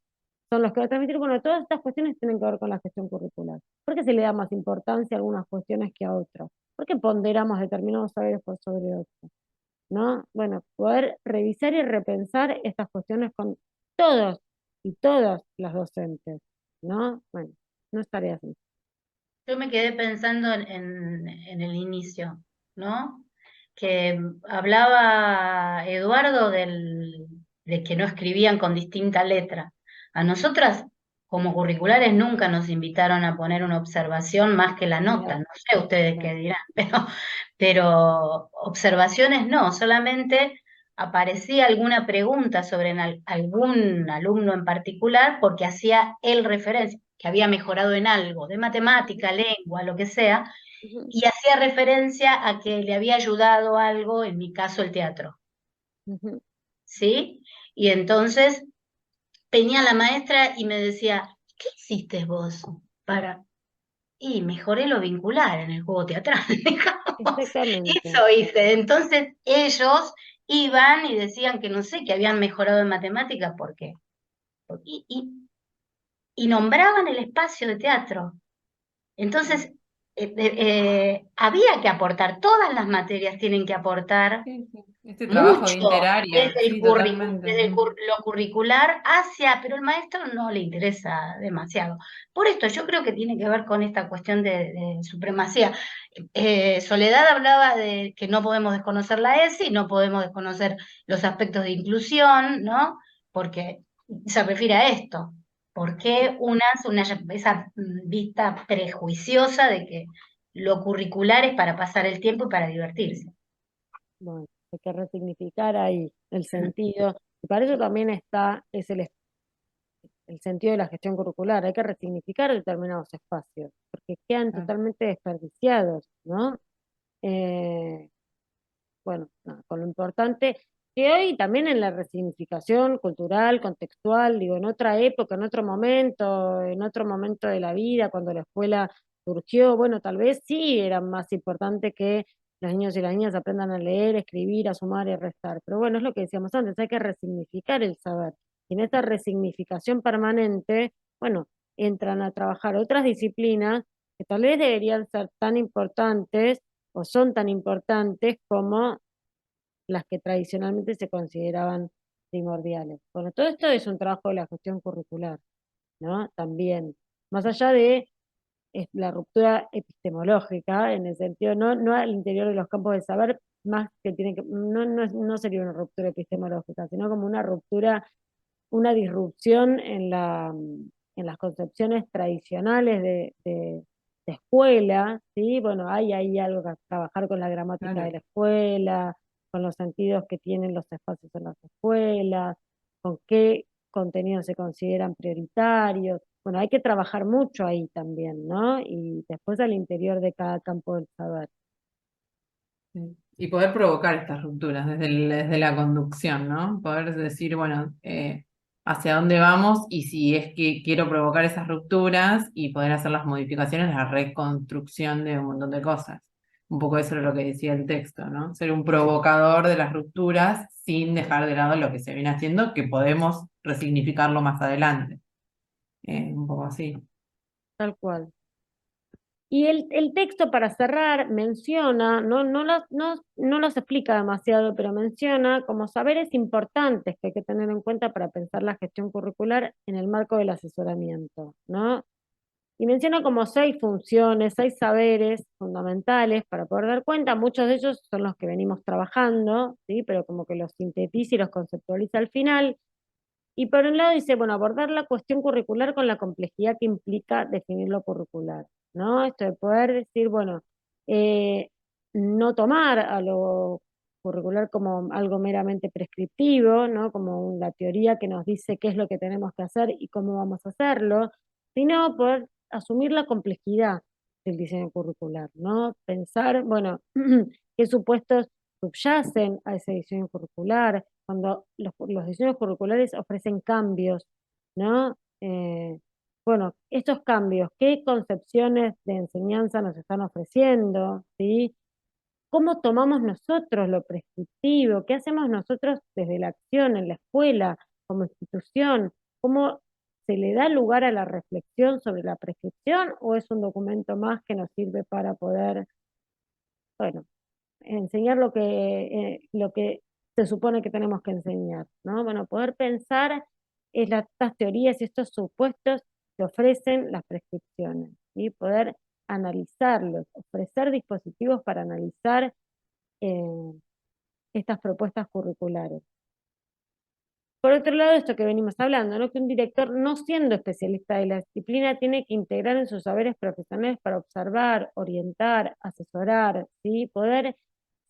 son los que va a transmitir? Bueno, todas estas cuestiones tienen que ver con la gestión curricular. ¿Por qué se le da más importancia a algunas cuestiones que a otras? ¿Por qué ponderamos determinados saberes por sobre otros? ¿No? Bueno, poder revisar y repensar estas cuestiones con todos y todas las docentes, ¿no? Bueno, no es tarea así. Yo me quedé pensando en el inicio, ¿no? Que hablaba Eduardo de que no escribían con distinta letra. A nosotras, como curriculares, nunca nos invitaron a poner una observación más que la nota. No sé ustedes qué dirán, pero observaciones no, solamente aparecía alguna pregunta sobre algún alumno en particular porque hacía él referencia, que había mejorado en algo, de matemática, lengua, lo que sea, Ujú, y hacía referencia a que le había ayudado algo, en mi caso el teatro, ujú. ¿sí? Y entonces venía la maestra y me decía, ¿qué hiciste vos para...? Y mejoré lo vincular en el juego teatral, digamos. Exactamente. Eso hice. Entonces ellos iban y decían que no sé, que habían mejorado en matemáticas, ¿por qué? Y nombraban el espacio de teatro. Entonces, había que aportar, todas las materias tienen que aportar Sí, sí. Este trabajo de mucho interaria, desde sí, totalmente. lo curricular pero al maestro no le interesa demasiado. Por esto yo creo que tiene que ver con esta cuestión de supremacía. Soledad hablaba de que no podemos desconocer la ESI, no podemos desconocer los aspectos de inclusión, ¿no? Porque se refiere a esto. ¿Por qué esa vista prejuiciosa de que lo curricular es para pasar el tiempo y para divertirse? Bueno, hay que resignificar ahí el sentido. Y para eso también es el sentido de la gestión curricular. Hay que resignificar determinados espacios, porque quedan Ah, totalmente desperdiciados, ¿no? Eh, bueno, nada, con lo importante que hoy también en la resignificación cultural, contextual, digo, en otra época, en otro momento de la vida, cuando la escuela surgió, bueno, tal vez sí era más importante que los niños y las niñas aprendan a leer, escribir, a sumar y a restar. Pero bueno, es lo que decíamos antes, hay que resignificar el saber. Y en esta resignificación permanente, bueno, entran a trabajar otras disciplinas que tal vez deberían ser tan importantes o son tan importantes como las que tradicionalmente se consideraban primordiales. Bueno, todo esto es un trabajo de la gestión curricular, ¿no? También, más allá de la ruptura epistemológica, en el sentido, no al interior de los campos de saber, más que tiene que, no sería una ruptura epistemológica, sino como una ruptura, una disrupción en las concepciones tradicionales de escuela, ¿sí? Bueno, hay ahí algo que trabajar con la gramática Claro. de la escuela, con los sentidos que tienen los espacios en las escuelas, con qué contenidos se consideran prioritarios. Bueno, hay que trabajar mucho ahí también, ¿no? Y después al interior de cada campo del saber. Sí. Y poder provocar estas rupturas desde la conducción, ¿no? Poder decir, bueno, hacia dónde vamos y si es que quiero provocar esas rupturas y poder hacer las modificaciones, la reconstrucción de un montón de cosas. Un poco eso es lo que decía el texto, ¿no? Ser un provocador de las rupturas sin dejar de lado lo que se viene haciendo, que podemos resignificarlo más adelante. Un poco así. Tal cual. Y el texto, para cerrar, menciona, no los explica demasiado, pero menciona como saberes importantes que hay que tener en cuenta para pensar la gestión curricular en el marco del asesoramiento, ¿no? Y menciona como 6 funciones, 6 saberes fundamentales para poder dar cuenta. Muchos de ellos son los que venimos trabajando, ¿sí? Pero como que los sintetiza y los conceptualiza al final. Y por un lado dice, bueno, abordar la cuestión curricular con la complejidad que implica definir lo curricular, ¿no? Esto de poder decir, bueno, eh, no tomar a lo curricular como algo meramente prescriptivo, ¿no? Como la teoría que nos dice qué es lo que tenemos que hacer y cómo vamos a hacerlo, sino poder asumir la complejidad del diseño curricular, ¿no? Pensar, bueno, qué supuestos subyacen a ese diseño curricular, cuando los diseños curriculares ofrecen cambios, ¿no? Bueno, estos cambios, ¿qué concepciones de enseñanza nos están ofreciendo? ¿Sí? ¿Cómo tomamos nosotros lo prescriptivo? ¿Qué hacemos nosotros desde la acción en la escuela, como institución? ¿Cómo se le da lugar a la reflexión sobre la prescripción o es un documento más que nos sirve para poder, bueno, enseñar lo que se supone que tenemos que enseñar, ¿no? Bueno, poder pensar en estas teorías y estos supuestos que ofrecen las prescripciones, y poder analizarlos, ofrecer dispositivos para analizar eh, estas propuestas curriculares. Por otro lado, esto que venimos hablando, ¿no? Que un director, no siendo especialista de la disciplina, tiene que integrar en sus saberes profesionales para observar, orientar, asesorar, ¿sí? Poder,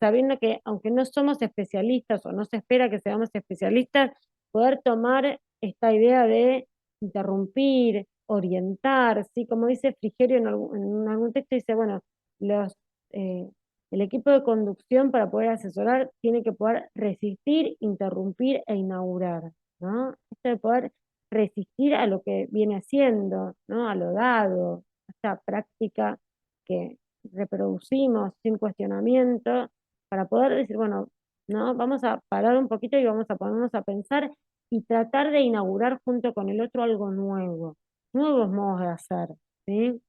sabiendo que aunque no somos especialistas o no se espera que seamos especialistas, poder tomar esta idea de interrumpir, orientar, ¿sí? Como dice Frigerio en algún texto, dice, bueno, los, eh, el equipo de conducción, para poder asesorar, tiene que poder resistir, interrumpir e inaugurar, ¿no? Esto de poder resistir a lo que viene haciendo, ¿no? A lo dado, a esta práctica que reproducimos sin cuestionamiento, para poder decir, bueno, ¿no? Vamos a parar un poquito y vamos a ponernos a pensar y tratar de inaugurar junto con el otro algo nuevo, nuevos modos de hacer, ¿sí?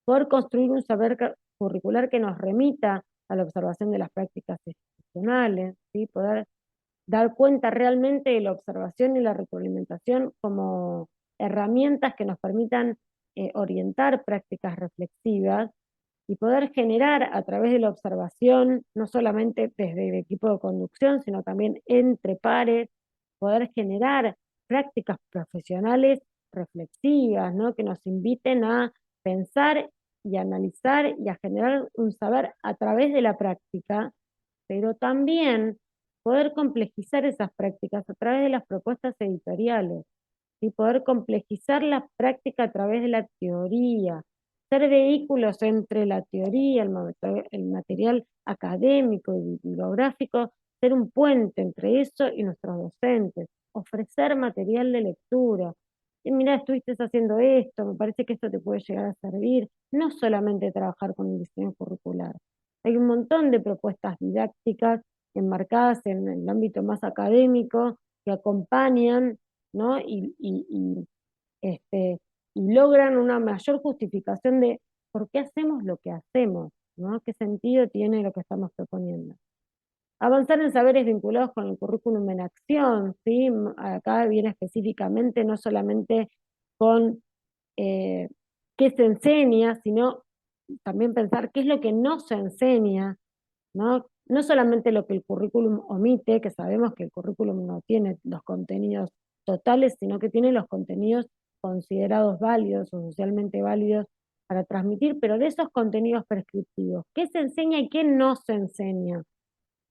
Poder construir un saber curricular que nos remita a la observación de las prácticas institucionales, ¿sí? Poder dar cuenta realmente de la observación y la retroalimentación como herramientas que nos permitan orientar prácticas reflexivas y poder generar a través de la observación, no solamente desde el equipo de conducción, sino también entre pares, poder generar prácticas profesionales reflexivas, ¿no? Que nos inviten a pensar y analizar y a generar un saber a través de la práctica, pero también poder complejizar esas prácticas a través de las propuestas editoriales y poder complejizar la práctica a través de la teoría, ser vehículos entre la teoría, el material académico y bibliográfico, ser un puente entre eso y nuestros docentes, ofrecer material de lectura. Y mira, estuviste haciendo esto, me parece que esto te puede llegar a servir, no solamente trabajar con el diseño curricular. Hay un montón de propuestas didácticas enmarcadas en el ámbito más académico que acompañan, ¿no? Este, y logran una mayor justificación de por qué hacemos lo que hacemos, ¿no? ¿Qué sentido tiene lo que estamos proponiendo? Avanzar en saberes vinculados con el currículum en acción, ¿sí? Acá viene específicamente no solamente con qué se enseña, sino también pensar qué es lo que no se enseña, ¿no? No solamente lo que el currículum omite, que sabemos que el currículum no tiene los contenidos totales, sino que tiene los contenidos considerados válidos o socialmente válidos para transmitir, pero de esos contenidos prescriptivos, ¿qué se enseña y qué no se enseña?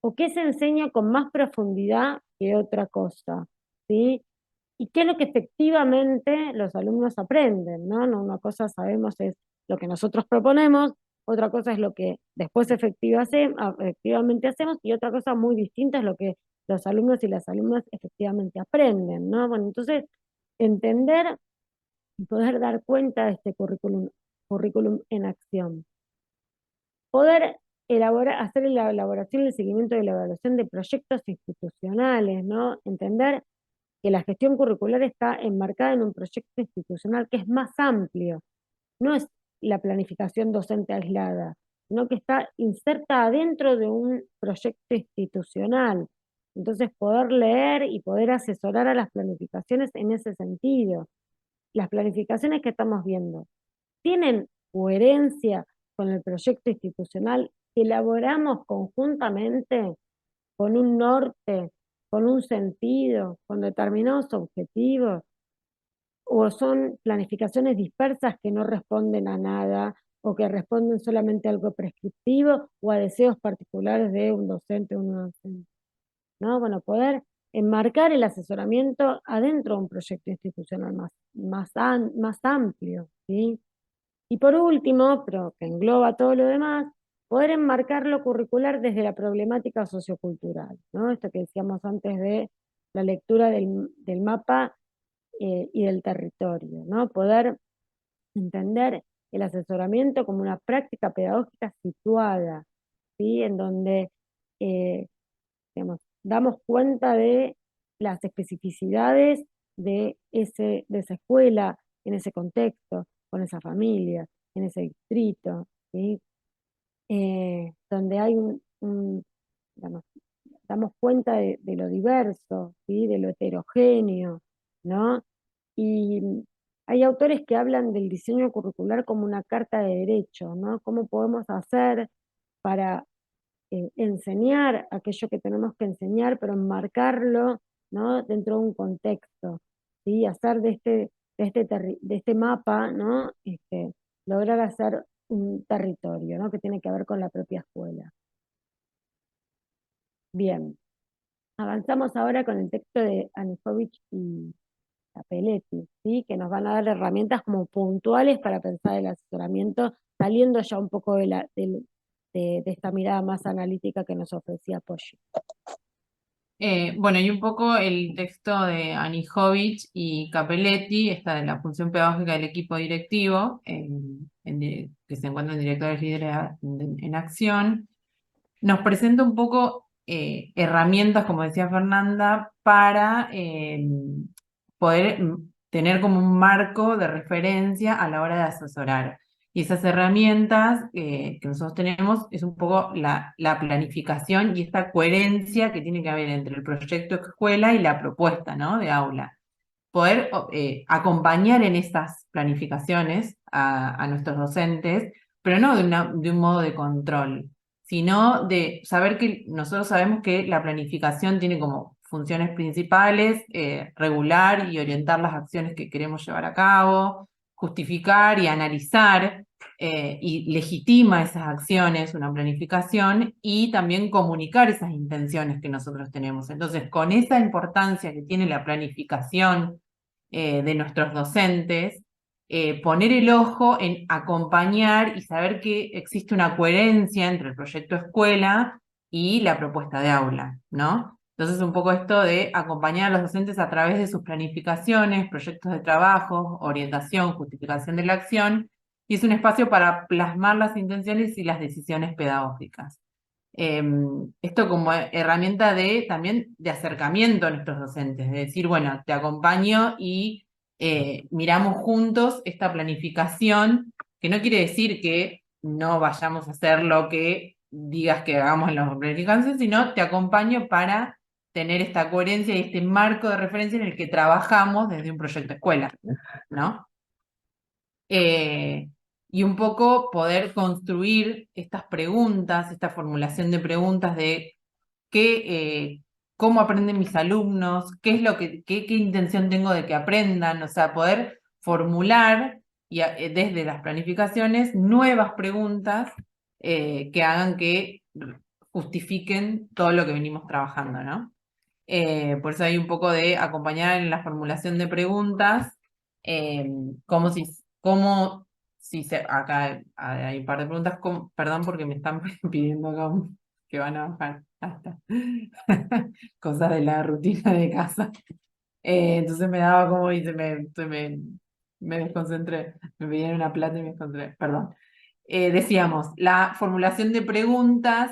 ¿O qué se enseña con más profundidad que otra cosa? ¿Sí? ¿Y qué es lo que efectivamente los alumnos aprenden? ¿No? Una cosa sabemos es lo que nosotros proponemos, otra cosa es lo que después efectivamente hacemos, y otra cosa muy distinta es lo que los alumnos y las alumnas efectivamente aprenden, ¿no? Bueno, entonces, entender y poder dar cuenta de este currículum en acción. Poder hacer la elaboración y el seguimiento de la evaluación de proyectos institucionales, ¿no? Entender que la gestión curricular está enmarcada en un proyecto institucional que es más amplio, no es la planificación docente aislada, sino que está inserta dentro de un proyecto institucional. Entonces, poder leer y poder asesorar a las planificaciones en ese sentido. Las planificaciones que estamos viendo tienen coherencia con el proyecto institucional que elaboramos conjuntamente con un norte, con un sentido, con determinados objetivos, o son planificaciones dispersas que no responden a nada o que responden solamente a algo prescriptivo o a deseos particulares de un docente o una docente. ¿No? Bueno, poder enmarcar el asesoramiento adentro de un proyecto institucional más amplio, ¿sí? Y por último, pero que engloba todo lo demás, poder enmarcar lo curricular desde la problemática sociocultural, ¿no? Esto que decíamos antes de la lectura del mapa y del territorio, ¿no? Poder entender el asesoramiento como una práctica pedagógica situada, ¿sí? En donde digamos, damos cuenta de las especificidades de esa escuela, en ese contexto, con esa familia, en ese distrito, ¿sí? Donde hay digamos, damos cuenta de lo diverso, ¿sí? De lo heterogéneo, ¿no? Y hay autores que hablan del diseño curricular como una carta de derecho, ¿no? ¿Cómo podemos hacer para enseñar aquello que tenemos que enseñar, pero enmarcarlo, ¿no? Dentro de un contexto, ¿sí? Hacer de este mapa, ¿no? Lograr hacer un territorio, ¿no? Que tiene que ver con la propia escuela. Bien, avanzamos ahora con el texto de Anijovic y Capelletti, ¿sí? Que nos van a dar herramientas como puntuales para pensar el asesoramiento, saliendo ya un poco de esta mirada más analítica que nos ofrecía Poggi. Bueno, y un poco el texto de Anijovic y Capelletti, esta de la función pedagógica del equipo directivo, que se encuentra en Directores Líderes en Acción, nos presenta un poco herramientas, como decía Fernanda, para poder tener como un marco de referencia a la hora de asesorar. Y esas herramientas que nosotros tenemos es un poco la planificación y esta coherencia que tiene que haber entre el proyecto de escuela y la propuesta, ¿no? de aula. Poder acompañar en estas planificaciones a nuestros docentes, pero no de un modo de control, sino de saber que nosotros sabemos que la planificación tiene como funciones principales, regular y orientar las acciones que queremos llevar a cabo, justificar y analizar, y legitima esas acciones, una planificación, y también comunicar esas intenciones que nosotros tenemos. Entonces, con esa importancia que tiene la planificación de nuestros docentes, poner el ojo en acompañar y saber que existe una coherencia entre el proyecto escuela y la propuesta de aula, ¿no? Entonces, un poco esto de acompañar a los docentes a través de sus planificaciones, proyectos de trabajo, orientación, justificación de la acción, y es un espacio para plasmar las intenciones y las decisiones pedagógicas. Esto como herramienta también de acercamiento a nuestros docentes, de decir, bueno, te acompaño y miramos juntos esta planificación, que no quiere decir que no vayamos a hacer lo que digas que hagamos en la planificación, sino te acompaño para tener esta coherencia y este marco de referencia en el que trabajamos desde un proyecto escuela, ¿no? Y un poco poder construir estas preguntas, esta formulación de preguntas de cómo aprenden mis alumnos, qué es qué intención tengo de que aprendan, o sea, poder formular desde las planificaciones nuevas preguntas que hagan que justifiquen todo lo que venimos trabajando, ¿no? Por eso hay un poco de acompañar en la formulación de preguntas, como si acá hay un par de preguntas, perdón porque me están pidiendo acá que van a bajar hasta cosas de la rutina de casa. Entonces me daba como y me desconcentré, me pedían una plata y me desconcentré, perdón. Decíamos, la formulación de preguntas,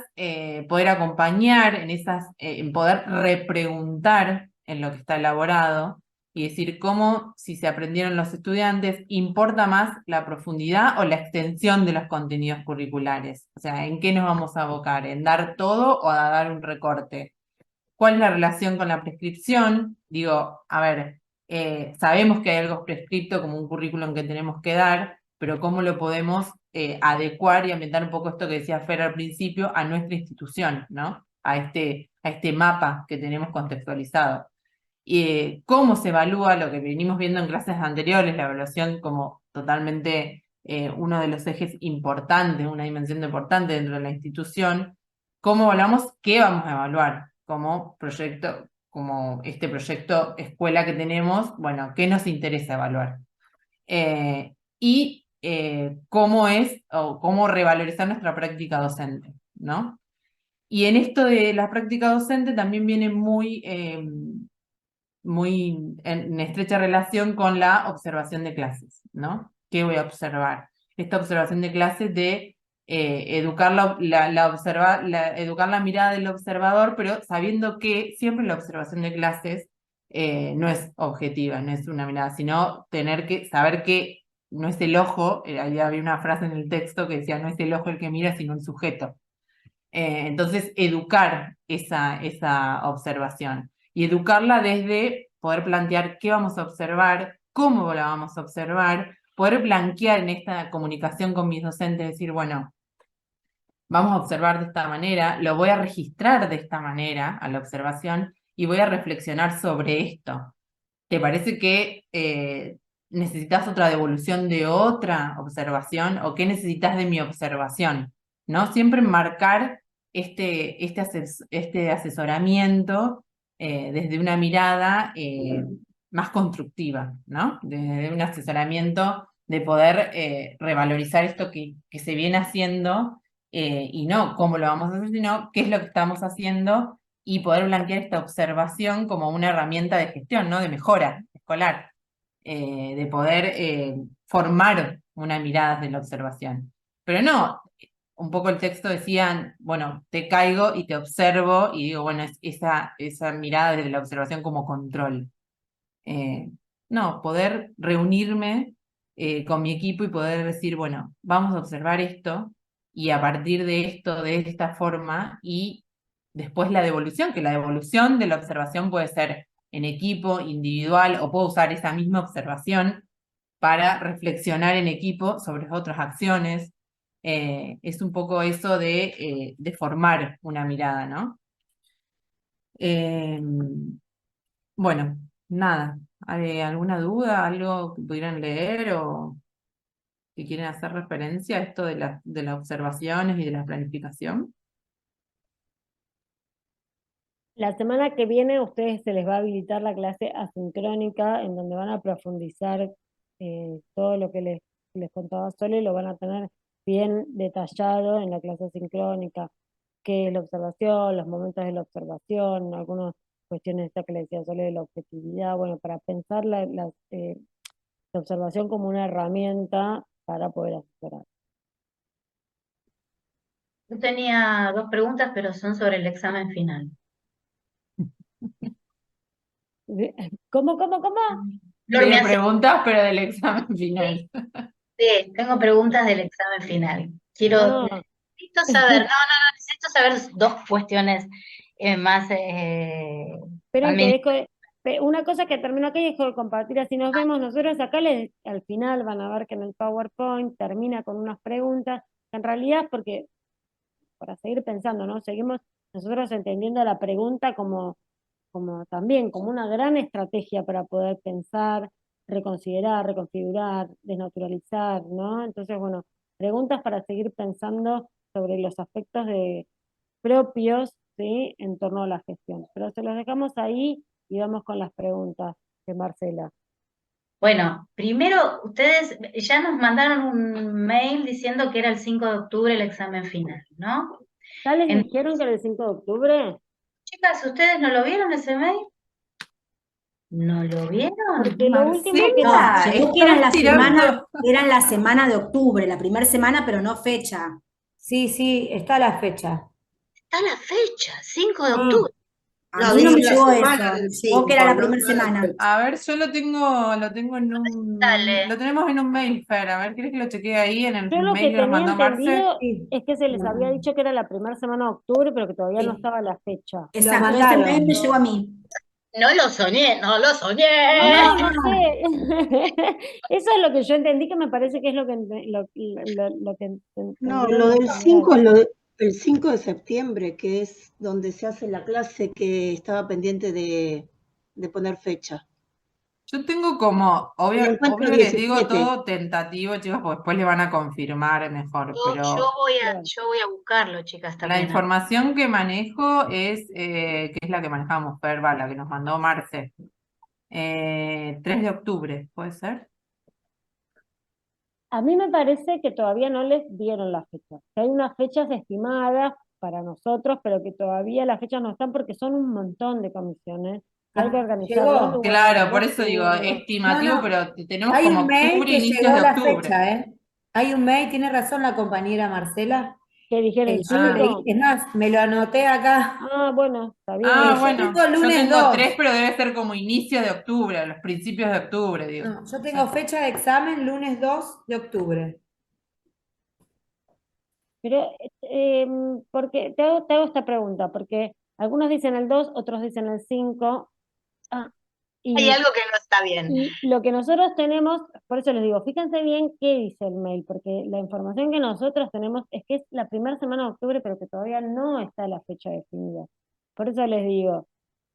poder acompañar en poder repreguntar en lo que está elaborado y decir cómo, si se aprendieron los estudiantes, importa más la profundidad o la extensión de los contenidos curriculares. O sea, ¿en qué nos vamos a abocar? ¿En dar todo o a dar un recorte? ¿Cuál es la relación con la prescripción? Digo, a ver, sabemos que hay algo prescripto como un currículum que tenemos que dar, pero ¿cómo lo podemos adecuar y ambientar un poco esto que decía Fer al principio a nuestra institución, ¿no? A este mapa que tenemos contextualizado. ¿Cómo se evalúa lo que venimos viendo en clases anteriores, la evaluación como totalmente uno de los ejes importantes, una dimensión importante dentro de la institución? ¿Cómo evaluamos qué vamos a evaluar como proyecto, como este proyecto escuela que tenemos? Bueno, ¿qué nos interesa evaluar? Cómo es o cómo revalorizar nuestra práctica docente, ¿no? Y en esto de la práctica docente también viene muy en estrecha relación con la observación de clases, ¿no? ¿Qué voy a observar? Esta observación de clases de educar educar la mirada del observador, pero sabiendo que siempre la observación de clases no es objetiva, no es una mirada, sino tener que saber que no es el ojo, ahí había una frase en el texto que decía, no es el ojo el que mira, sino el sujeto. Entonces, educar esa observación y educarla desde poder plantear qué vamos a observar, cómo la vamos a observar, poder blanquear en esta comunicación con mis docentes, decir, bueno, vamos a observar de esta manera, lo voy a registrar de esta manera a la observación y voy a reflexionar sobre esto. ¿Te parece que necesitas otra devolución de otra observación o qué necesitas de mi observación? ¿No? Siempre marcar este asesoramiento desde una mirada más constructiva, ¿no? Desde un asesoramiento de poder revalorizar esto que se viene haciendo y no cómo lo vamos a hacer, sino qué es lo que estamos haciendo y poder blanquear esta observación como una herramienta de gestión, ¿no? De mejora escolar, de poder formar una mirada de la observación. Pero no, un poco el texto decía, bueno, te caigo y te observo y digo, bueno, es esa mirada de la observación como control. No, poder reunirme con mi equipo y poder decir, bueno, vamos a observar esto y a partir de esto, de esta forma, y después la devolución, que la devolución de la observación puede ser en equipo, individual, o puedo usar esa misma observación para reflexionar en equipo sobre otras acciones. Es un poco eso de formar una mirada, ¿no? Bueno, nada. ¿Hay alguna duda, algo que pudieran leer o que quieren hacer referencia a esto de las observaciones y de la planificación? La semana que viene a ustedes se les va a habilitar la clase asincrónica en donde van a profundizar todo lo que les contaba Sole, lo van a tener bien detallado en la clase asincrónica, qué es la observación, los momentos de la observación, algunas cuestiones estas que le decía Sole de la objetividad, bueno, para pensar la observación como una herramienta para poder asesorar. Yo tenía dos preguntas, pero son sobre el examen final. ¿Cómo? Flor, me Tiene hace... preguntas, pero del examen final. Sí, tengo preguntas del examen final. No, Necesito necesito saber, no, necesito saber dos cuestiones más Esperen que también. una cosa que termino acá y dejo de compartir, así nos vemos. Nosotros acá al final van a ver que en el PowerPoint termina con unas preguntas, en realidad porque, para seguir pensando, ¿no? Seguimos nosotros entendiendo la pregunta como también como una gran estrategia para poder pensar, reconsiderar, reconfigurar, desnaturalizar, ¿no? Entonces, bueno, preguntas para seguir pensando sobre los aspectos propios, ¿sí? En torno a la gestión. Pero se los dejamos ahí y vamos con las preguntas de Marcela. Bueno, primero, ustedes ya nos mandaron un mail diciendo que era el 5 de octubre el examen final, ¿no? ¿Ya les En- dijeron que era el 5 de octubre? Chicas, ¿ustedes no lo vieron ese mail? ¿No lo vieron? Porque lo último que No, Marcela, llegó que estás tirando. era en la semana de octubre, la primera semana, pero no fecha. Sí, sí, está la fecha. Está la fecha, 5 de Sí. octubre. A No, mí no me dice la llegó semana eso, del llegó que era 5, la no, primera no la semana. fecha. A ver, yo lo tengo Dale. lo tenemos en un mail, Fer. A ver, ¿querés que lo chequee ahí en el yo lo mail que que nos tenía mandó Marce? entendido Sí, es que se les había dicho que era la primera semana de octubre, pero que todavía no Sí, estaba la fecha. lo exacto, ese mail mandaron. me llegó a mí. No lo soñé, no lo soñé. No, no sé. Eso es lo que yo entendí, que me parece que es lo que lo que No, entendieron lo en del general. 5 es el 5 de septiembre, que es donde se hace la clase que estaba pendiente de poner fecha. Yo tengo como, El obvio, encuentro obvio les digo 17. todo tentativo, chicos, porque después le van a confirmar mejor, pero Claro. Yo voy a buscarlo, chicas, la también. información que manejo que es la que manejamos, Fer, va, la que nos mandó Marce. 3 de octubre, ¿puede ser? A mí me parece que todavía no les dieron las fechas, que hay unas fechas estimadas para nosotros, pero que todavía las fechas no están porque son un montón de comisiones y hay que organizar los Llegó. lugares, Claro, por los eso digo, turnos. No, estimativo, no, pero tenemos hay como un mail octubre, que inicios llegó de la octubre. fecha, ¿eh? Hay un mail, tiene razón la compañera Marcela. ¿Qué dijeron el Yo lo leí, 5? es más, me lo anoté acá. Ah, bueno, está bien. Yo Bueno, tengo yo lunes tengo 2. 3, pero debe ser como inicio de octubre, los principios de octubre, digo. No, yo tengo fecha de examen lunes 2 de octubre. Pero, porque te hago esta pregunta, porque algunos dicen el 2, otros dicen el 5. Ah, Hay y, algo que no está bien. y lo que nosotros tenemos, por eso les digo, fíjense bien qué dice el mail, porque la información que nosotros tenemos es que es la primera semana de octubre, pero que todavía no está la fecha definida. Por eso les digo,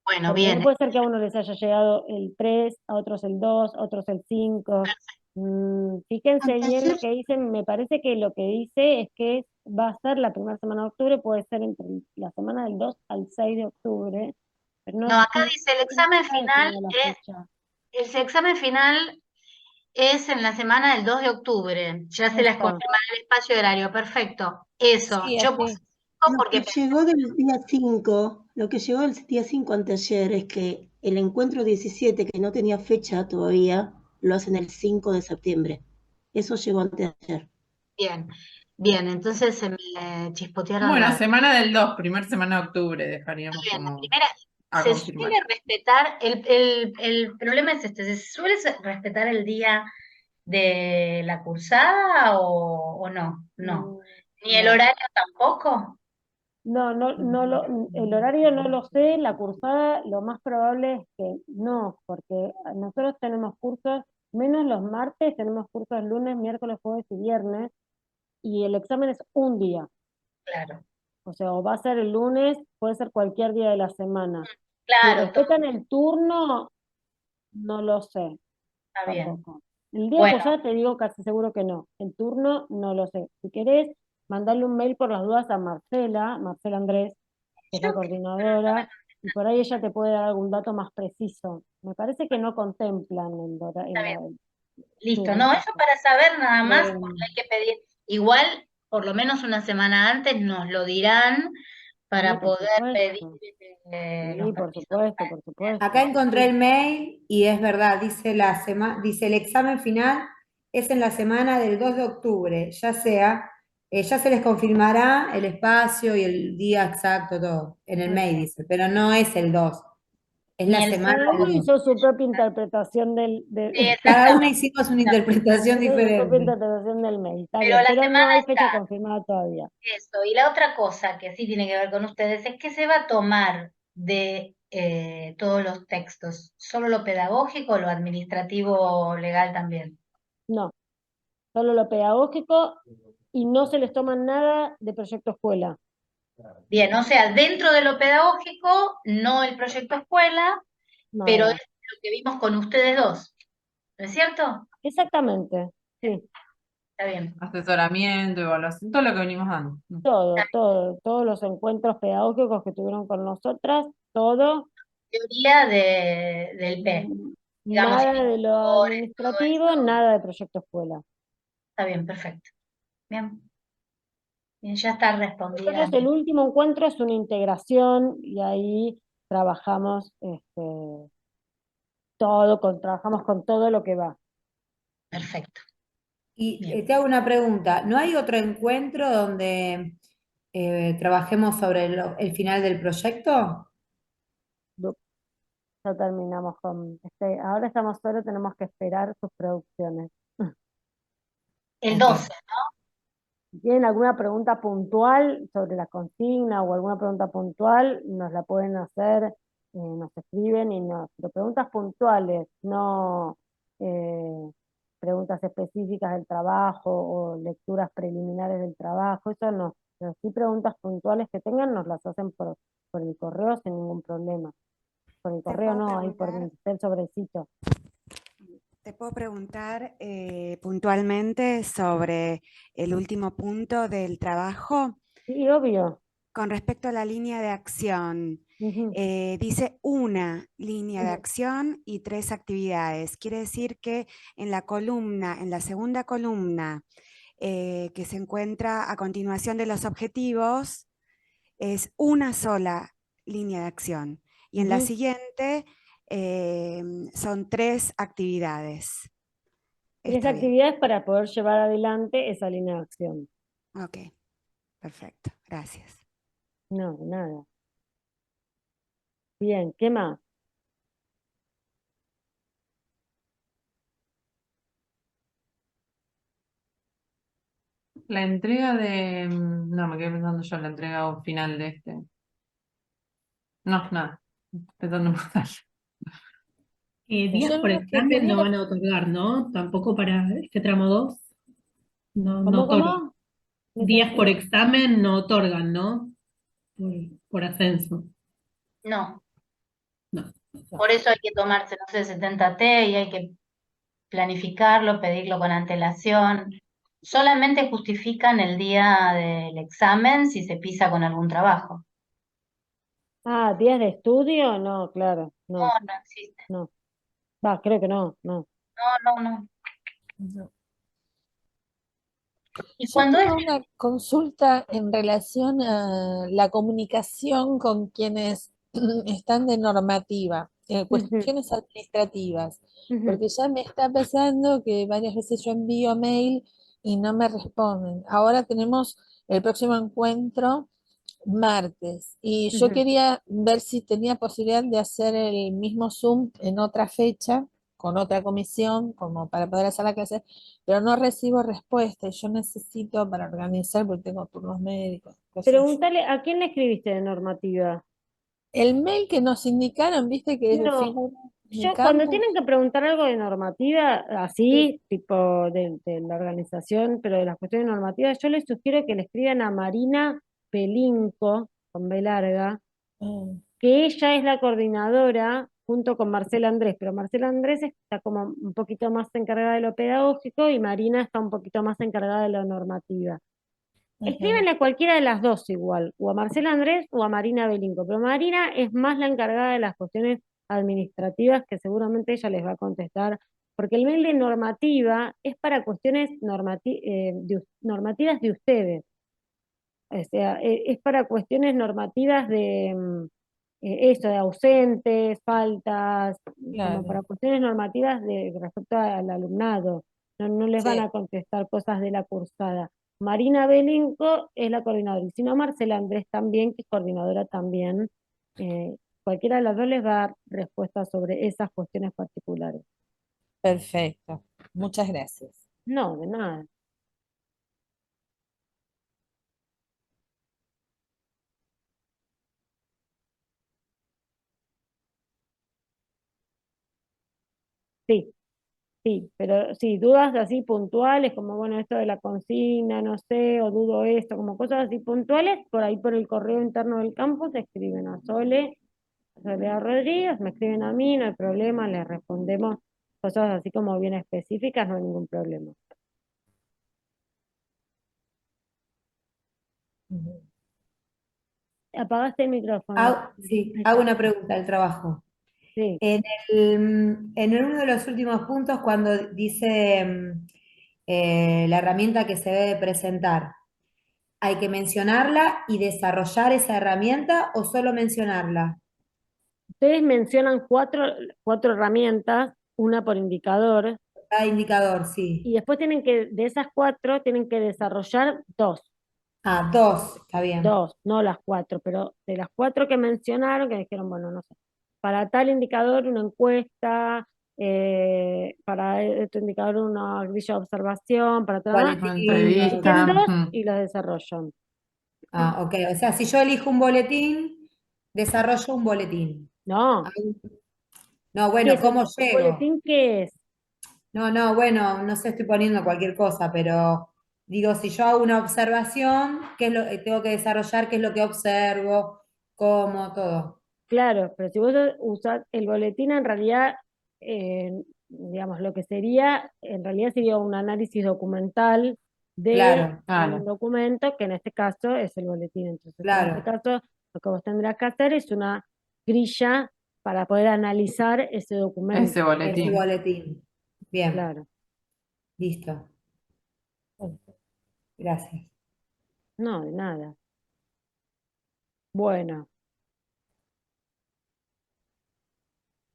Bueno, porque no bien. puede ser que a uno les haya llegado el 3, a otros el 2, a otros el 5. Fíjense bien lo Anteayer, que dicen, me parece que lo que dice es que va a ser la primera semana de octubre, puede ser entre la semana del 2 al 6 de octubre, pero No, acá dice el no examen está final definida la es, fecha. el examen final es en la semana del 2 de octubre. Ya se Ahí les está. confirmará el espacio horario. Perfecto. Eso. Sí, Yo así. puse 5 lo porque que llegó del día 5, lo que llegó del día 5 anteayer es que el encuentro 17, que no tenía fecha todavía, lo hacen el 5 de septiembre. Eso llegó anteayer. bien. Bien, entonces se me chispotearon Bueno, las. semana del 2, primera semana de octubre, dejaríamos Bien, la como primera, a se confirmar. suele respetar, el problema es este, ¿se suele respetar el día de la cursada o no? No. ¿Ni el No. horario tampoco? No, el horario no lo sé, la cursada lo más probable es que no, porque nosotros tenemos cursos, menos los martes, tenemos cursos lunes, miércoles, jueves y viernes, y el examen es un día, Claro, o sea, o va a ser el lunes, puede ser cualquier día de la semana. Si claro, todo respetan el turno, no lo sé está bien. tampoco. El día de Bueno, cursada te digo casi seguro que no, el turno no lo sé. Si querés, mandarle un mail por las dudas a Marcela Andrés, que es la yo coordinadora, y por ahí ella te puede dar algún dato más preciso. Me parece que no contemplan está bien. el Listo, turno. no, eso para saber nada más, Eh, porque hay que pedir, igual, por lo menos una semana antes nos lo dirán Sí, para por poder pedir supuesto. los Sí, por permisos. supuesto, por supuesto. Acá Sí, encontré sí. el mail y es verdad, dice el examen final es en la semana del 2 de octubre, ya se les confirmará el espacio y el día exacto, todo, en el mail dice, pero no es el 2. Es Ni la el semana Cada uno dos. hizo su propia interpretación Sí, Cada una exactamente. hicimos una interpretación su propia diferente. interpretación del mail, está Pero bien, la pero no semana hay fecha está confirmada todavía. eso. Y la otra cosa que sí tiene que ver con ustedes es que se va a tomar de todos los textos, solo lo pedagógico o lo administrativo legal también. No, solo lo pedagógico y no se les toma nada de proyecto escuela. Bien, o sea, dentro de lo pedagógico, no el proyecto escuela, pero es Nada. lo que vimos con ustedes dos, ¿no es cierto? Exactamente, sí, Está bien. Asesoramiento, evaluación, todo lo que venimos dando. todos los encuentros pedagógicos que tuvieron con nosotras, todo, Teoría del P, digamos, nada de lo indicadores, todo administrativo, eso. nada de proyecto escuela. Está bien, perfecto. Bien, bien, ya está respondida. Nosotros el último encuentro es una integración y ahí trabajamos trabajamos con todo lo que va. Perfecto. Y Bien. te hago una pregunta, ¿no hay otro encuentro donde trabajemos sobre el final del proyecto? Ya terminamos con ahora estamos solo, tenemos que esperar sus producciones. El Ok. 12, Si tienen alguna pregunta puntual sobre la consigna o alguna pregunta puntual, nos la pueden hacer, nos escriben pero preguntas puntuales, no preguntas específicas del trabajo o lecturas preliminares del trabajo, eso no. Pero sí preguntas puntuales que tengan, nos las hacen por el correo sin ningún problema. Por el Te correo puedo no, ahí por preguntar, el sobrecito. puntualmente sobre el último punto del trabajo Sí, obvio. con respecto a la línea de acción. Ujú, Dice una línea de ujú. acción y 3 actividades. Quiere decir que en la segunda columna que se encuentra a continuación de los objetivos, es una sola línea de acción. Y en la Ujú. siguiente son 3 actividades. 3 Está bien. actividades para poder llevar adelante esa línea de acción. Ok, perfecto. Gracias. No, nada. Bien, ¿qué más? La entrega de... No, me quedé pensando yo en la entrega final de este. No, nada. Pensando en voz alta. Días Yo por lo que examen no quería, van a otorgar, ¿no? Tampoco para este tramo 2 no ¿Cómo, otorgan. cómo? ¿Me Días por sentí? examen no otorgan, ¿no? Por ascenso. no. No. Por eso hay que tomarse, no sé, 70T y hay que planificarlo, pedirlo con antelación. Solamente justifican el día del examen si se pisa con algún trabajo. Ah, ¿días de estudio? No, claro, No, no, no existe. no. Va, creo que no, no. No, no, no. Y yo cuando es... tengo una consulta en relación a la comunicación con quienes están de normativa, Ujú, cuestiones administrativas, ujú, porque ya me está pasando que varias veces yo envío mail y no me responden. Ahora tenemos el próximo encuentro martes y yo ujú. quería ver si tenía posibilidad de hacer el mismo Zoom en otra fecha, con otra comisión, como para poder hacer la clase, pero no recibo respuesta y yo necesito para organizar, porque tengo turnos médicos, qué sé yo. Pregúntale, ¿a quién le escribiste de normativa? El mail que nos indicaron, viste que No, figura en yo cuando campus. tienen que preguntar algo de normativa, Sí. así, tipo de la organización, pero de las cuestiones normativas, yo les sugiero que le escriban a Marina Pelinco, con B larga, Ah, que ella es la coordinadora junto con Marcela Andrés, pero Marcela Andrés está como un poquito más encargada de lo pedagógico y Marina está un poquito más encargada de lo normativa. ajá. Escríbenle a cualquiera de las dos igual, o a Marcela Andrés o a Marina Belinco, pero Marina es más la encargada de las cuestiones administrativas que seguramente ella les va a contestar, porque el mail de normativa es para cuestiones normativas de ustedes, o sea, es para cuestiones normativas de eso, de ausentes, faltas, como Claro, para cuestiones normativas de respecto al alumnado. No, no les van sí. a contestar cosas de la cursada. Marina Belinco es la coordinadora, y si no, Marcela Andrés también, que es coordinadora también, cualquiera de las dos les va a dar respuesta sobre esas cuestiones particulares. Perfecto. Muchas gracias. No, de nada. Sí, sí, pero sí, dudas así puntuales, como bueno, esto de la consigna, no sé, o dudo esto, como cosas así puntuales, por ahí por el correo interno del campus escriben a Soledad Rodríguez, me escriben a mí, no hay problema, les respondemos cosas así como bien específicas, no hay ningún problema. Ujú. Apagaste el micrófono. Sí, Ahí hago está. una pregunta del trabajo. Sí, En uno de los últimos puntos, cuando dice la herramienta que se debe presentar, ¿hay que mencionarla y desarrollar esa herramienta o solo mencionarla? ustedes mencionan cuatro herramientas, una por indicador, Cada indicador, sí. y después de esas cuatro, tienen que desarrollar dos. Ah, dos, está bien. Dos, no las cuatro, pero de las cuatro que mencionaron, que dijeron, bueno, no sé, para tal indicador una encuesta, para este indicador una grilla de observación, para tal, Boletín, eligen dos Entrevista. y los desarrollan. Ah, ok. O sea, si yo elijo un boletín, desarrollo un boletín. No, No, ¿qué bueno, es ¿cómo el llego? boletín qué es? No, bueno, no sé, estoy poniendo cualquier cosa, pero digo, si yo hago una observación, ¿qué es lo que tengo que desarrollar? ¿Qué es lo que observo? ¿Cómo? Todo. Claro, pero si vos usás el boletín, en realidad, digamos, lo que sería, en realidad sería un análisis documental de Claro, un Claro. documento, que en este caso es el boletín. Entonces, en este claro. caso, lo que vos tendrás que hacer es una grilla para poder analizar ese documento. Ese Ese boletín. boletín. Bien, Claro. listo. Gracias. No, de nada. Bueno,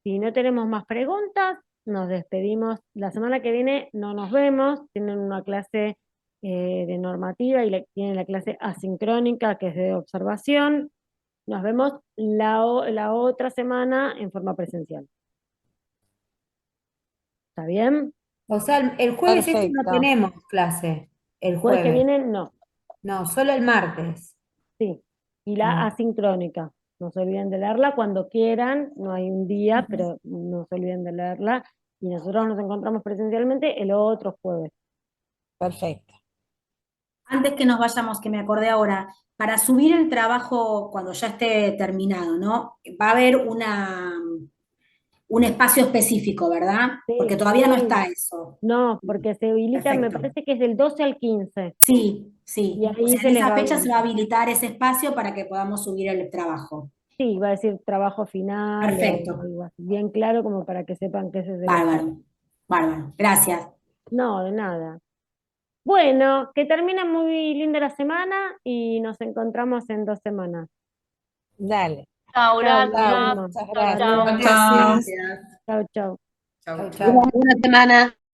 si no tenemos más preguntas, nos despedimos. La semana que viene no nos vemos, tienen una clase de normativa y tienen la clase asincrónica, que es de observación. Nos vemos la otra semana en forma presencial. ¿Está bien? O sea, el jueves este no Perfecto. tenemos clase. El Jueves que jueves. viene, no. No, solo el martes. Sí. Y la Ah, asincrónica. No se olviden de leerla cuando quieran, no hay un día, pero no se olviden de leerla. Y nosotros nos encontramos presencialmente el otro jueves. Perfecto. Antes que nos vayamos, que me acordé ahora, para subir el trabajo cuando ya esté terminado, ¿no? Va a haber un espacio específico, ¿verdad? Porque Sí, todavía no sí. está eso. No, porque se habilitan, me Perfecto. parece que es del 12 al 15. Sí, Y sí. O ahí sea, se en les esa va a fecha se va a habilitar. habilitar ese espacio para que podamos subir el trabajo. Sí, va a decir trabajo final o Perfecto. algo así. Bien claro como para que sepan que ese es el espacio. Bárbaro. Bárbaro. Gracias. No, de nada. Bueno, que termine muy linda la semana y nos encontramos en 2 semanas. Dale. Chao, Chao, nos gracias. vemos. Muchas Chao, gracias. chao. Chao, chao. Gracias. Chao, chao. chau, Chau. chau. Buena semana.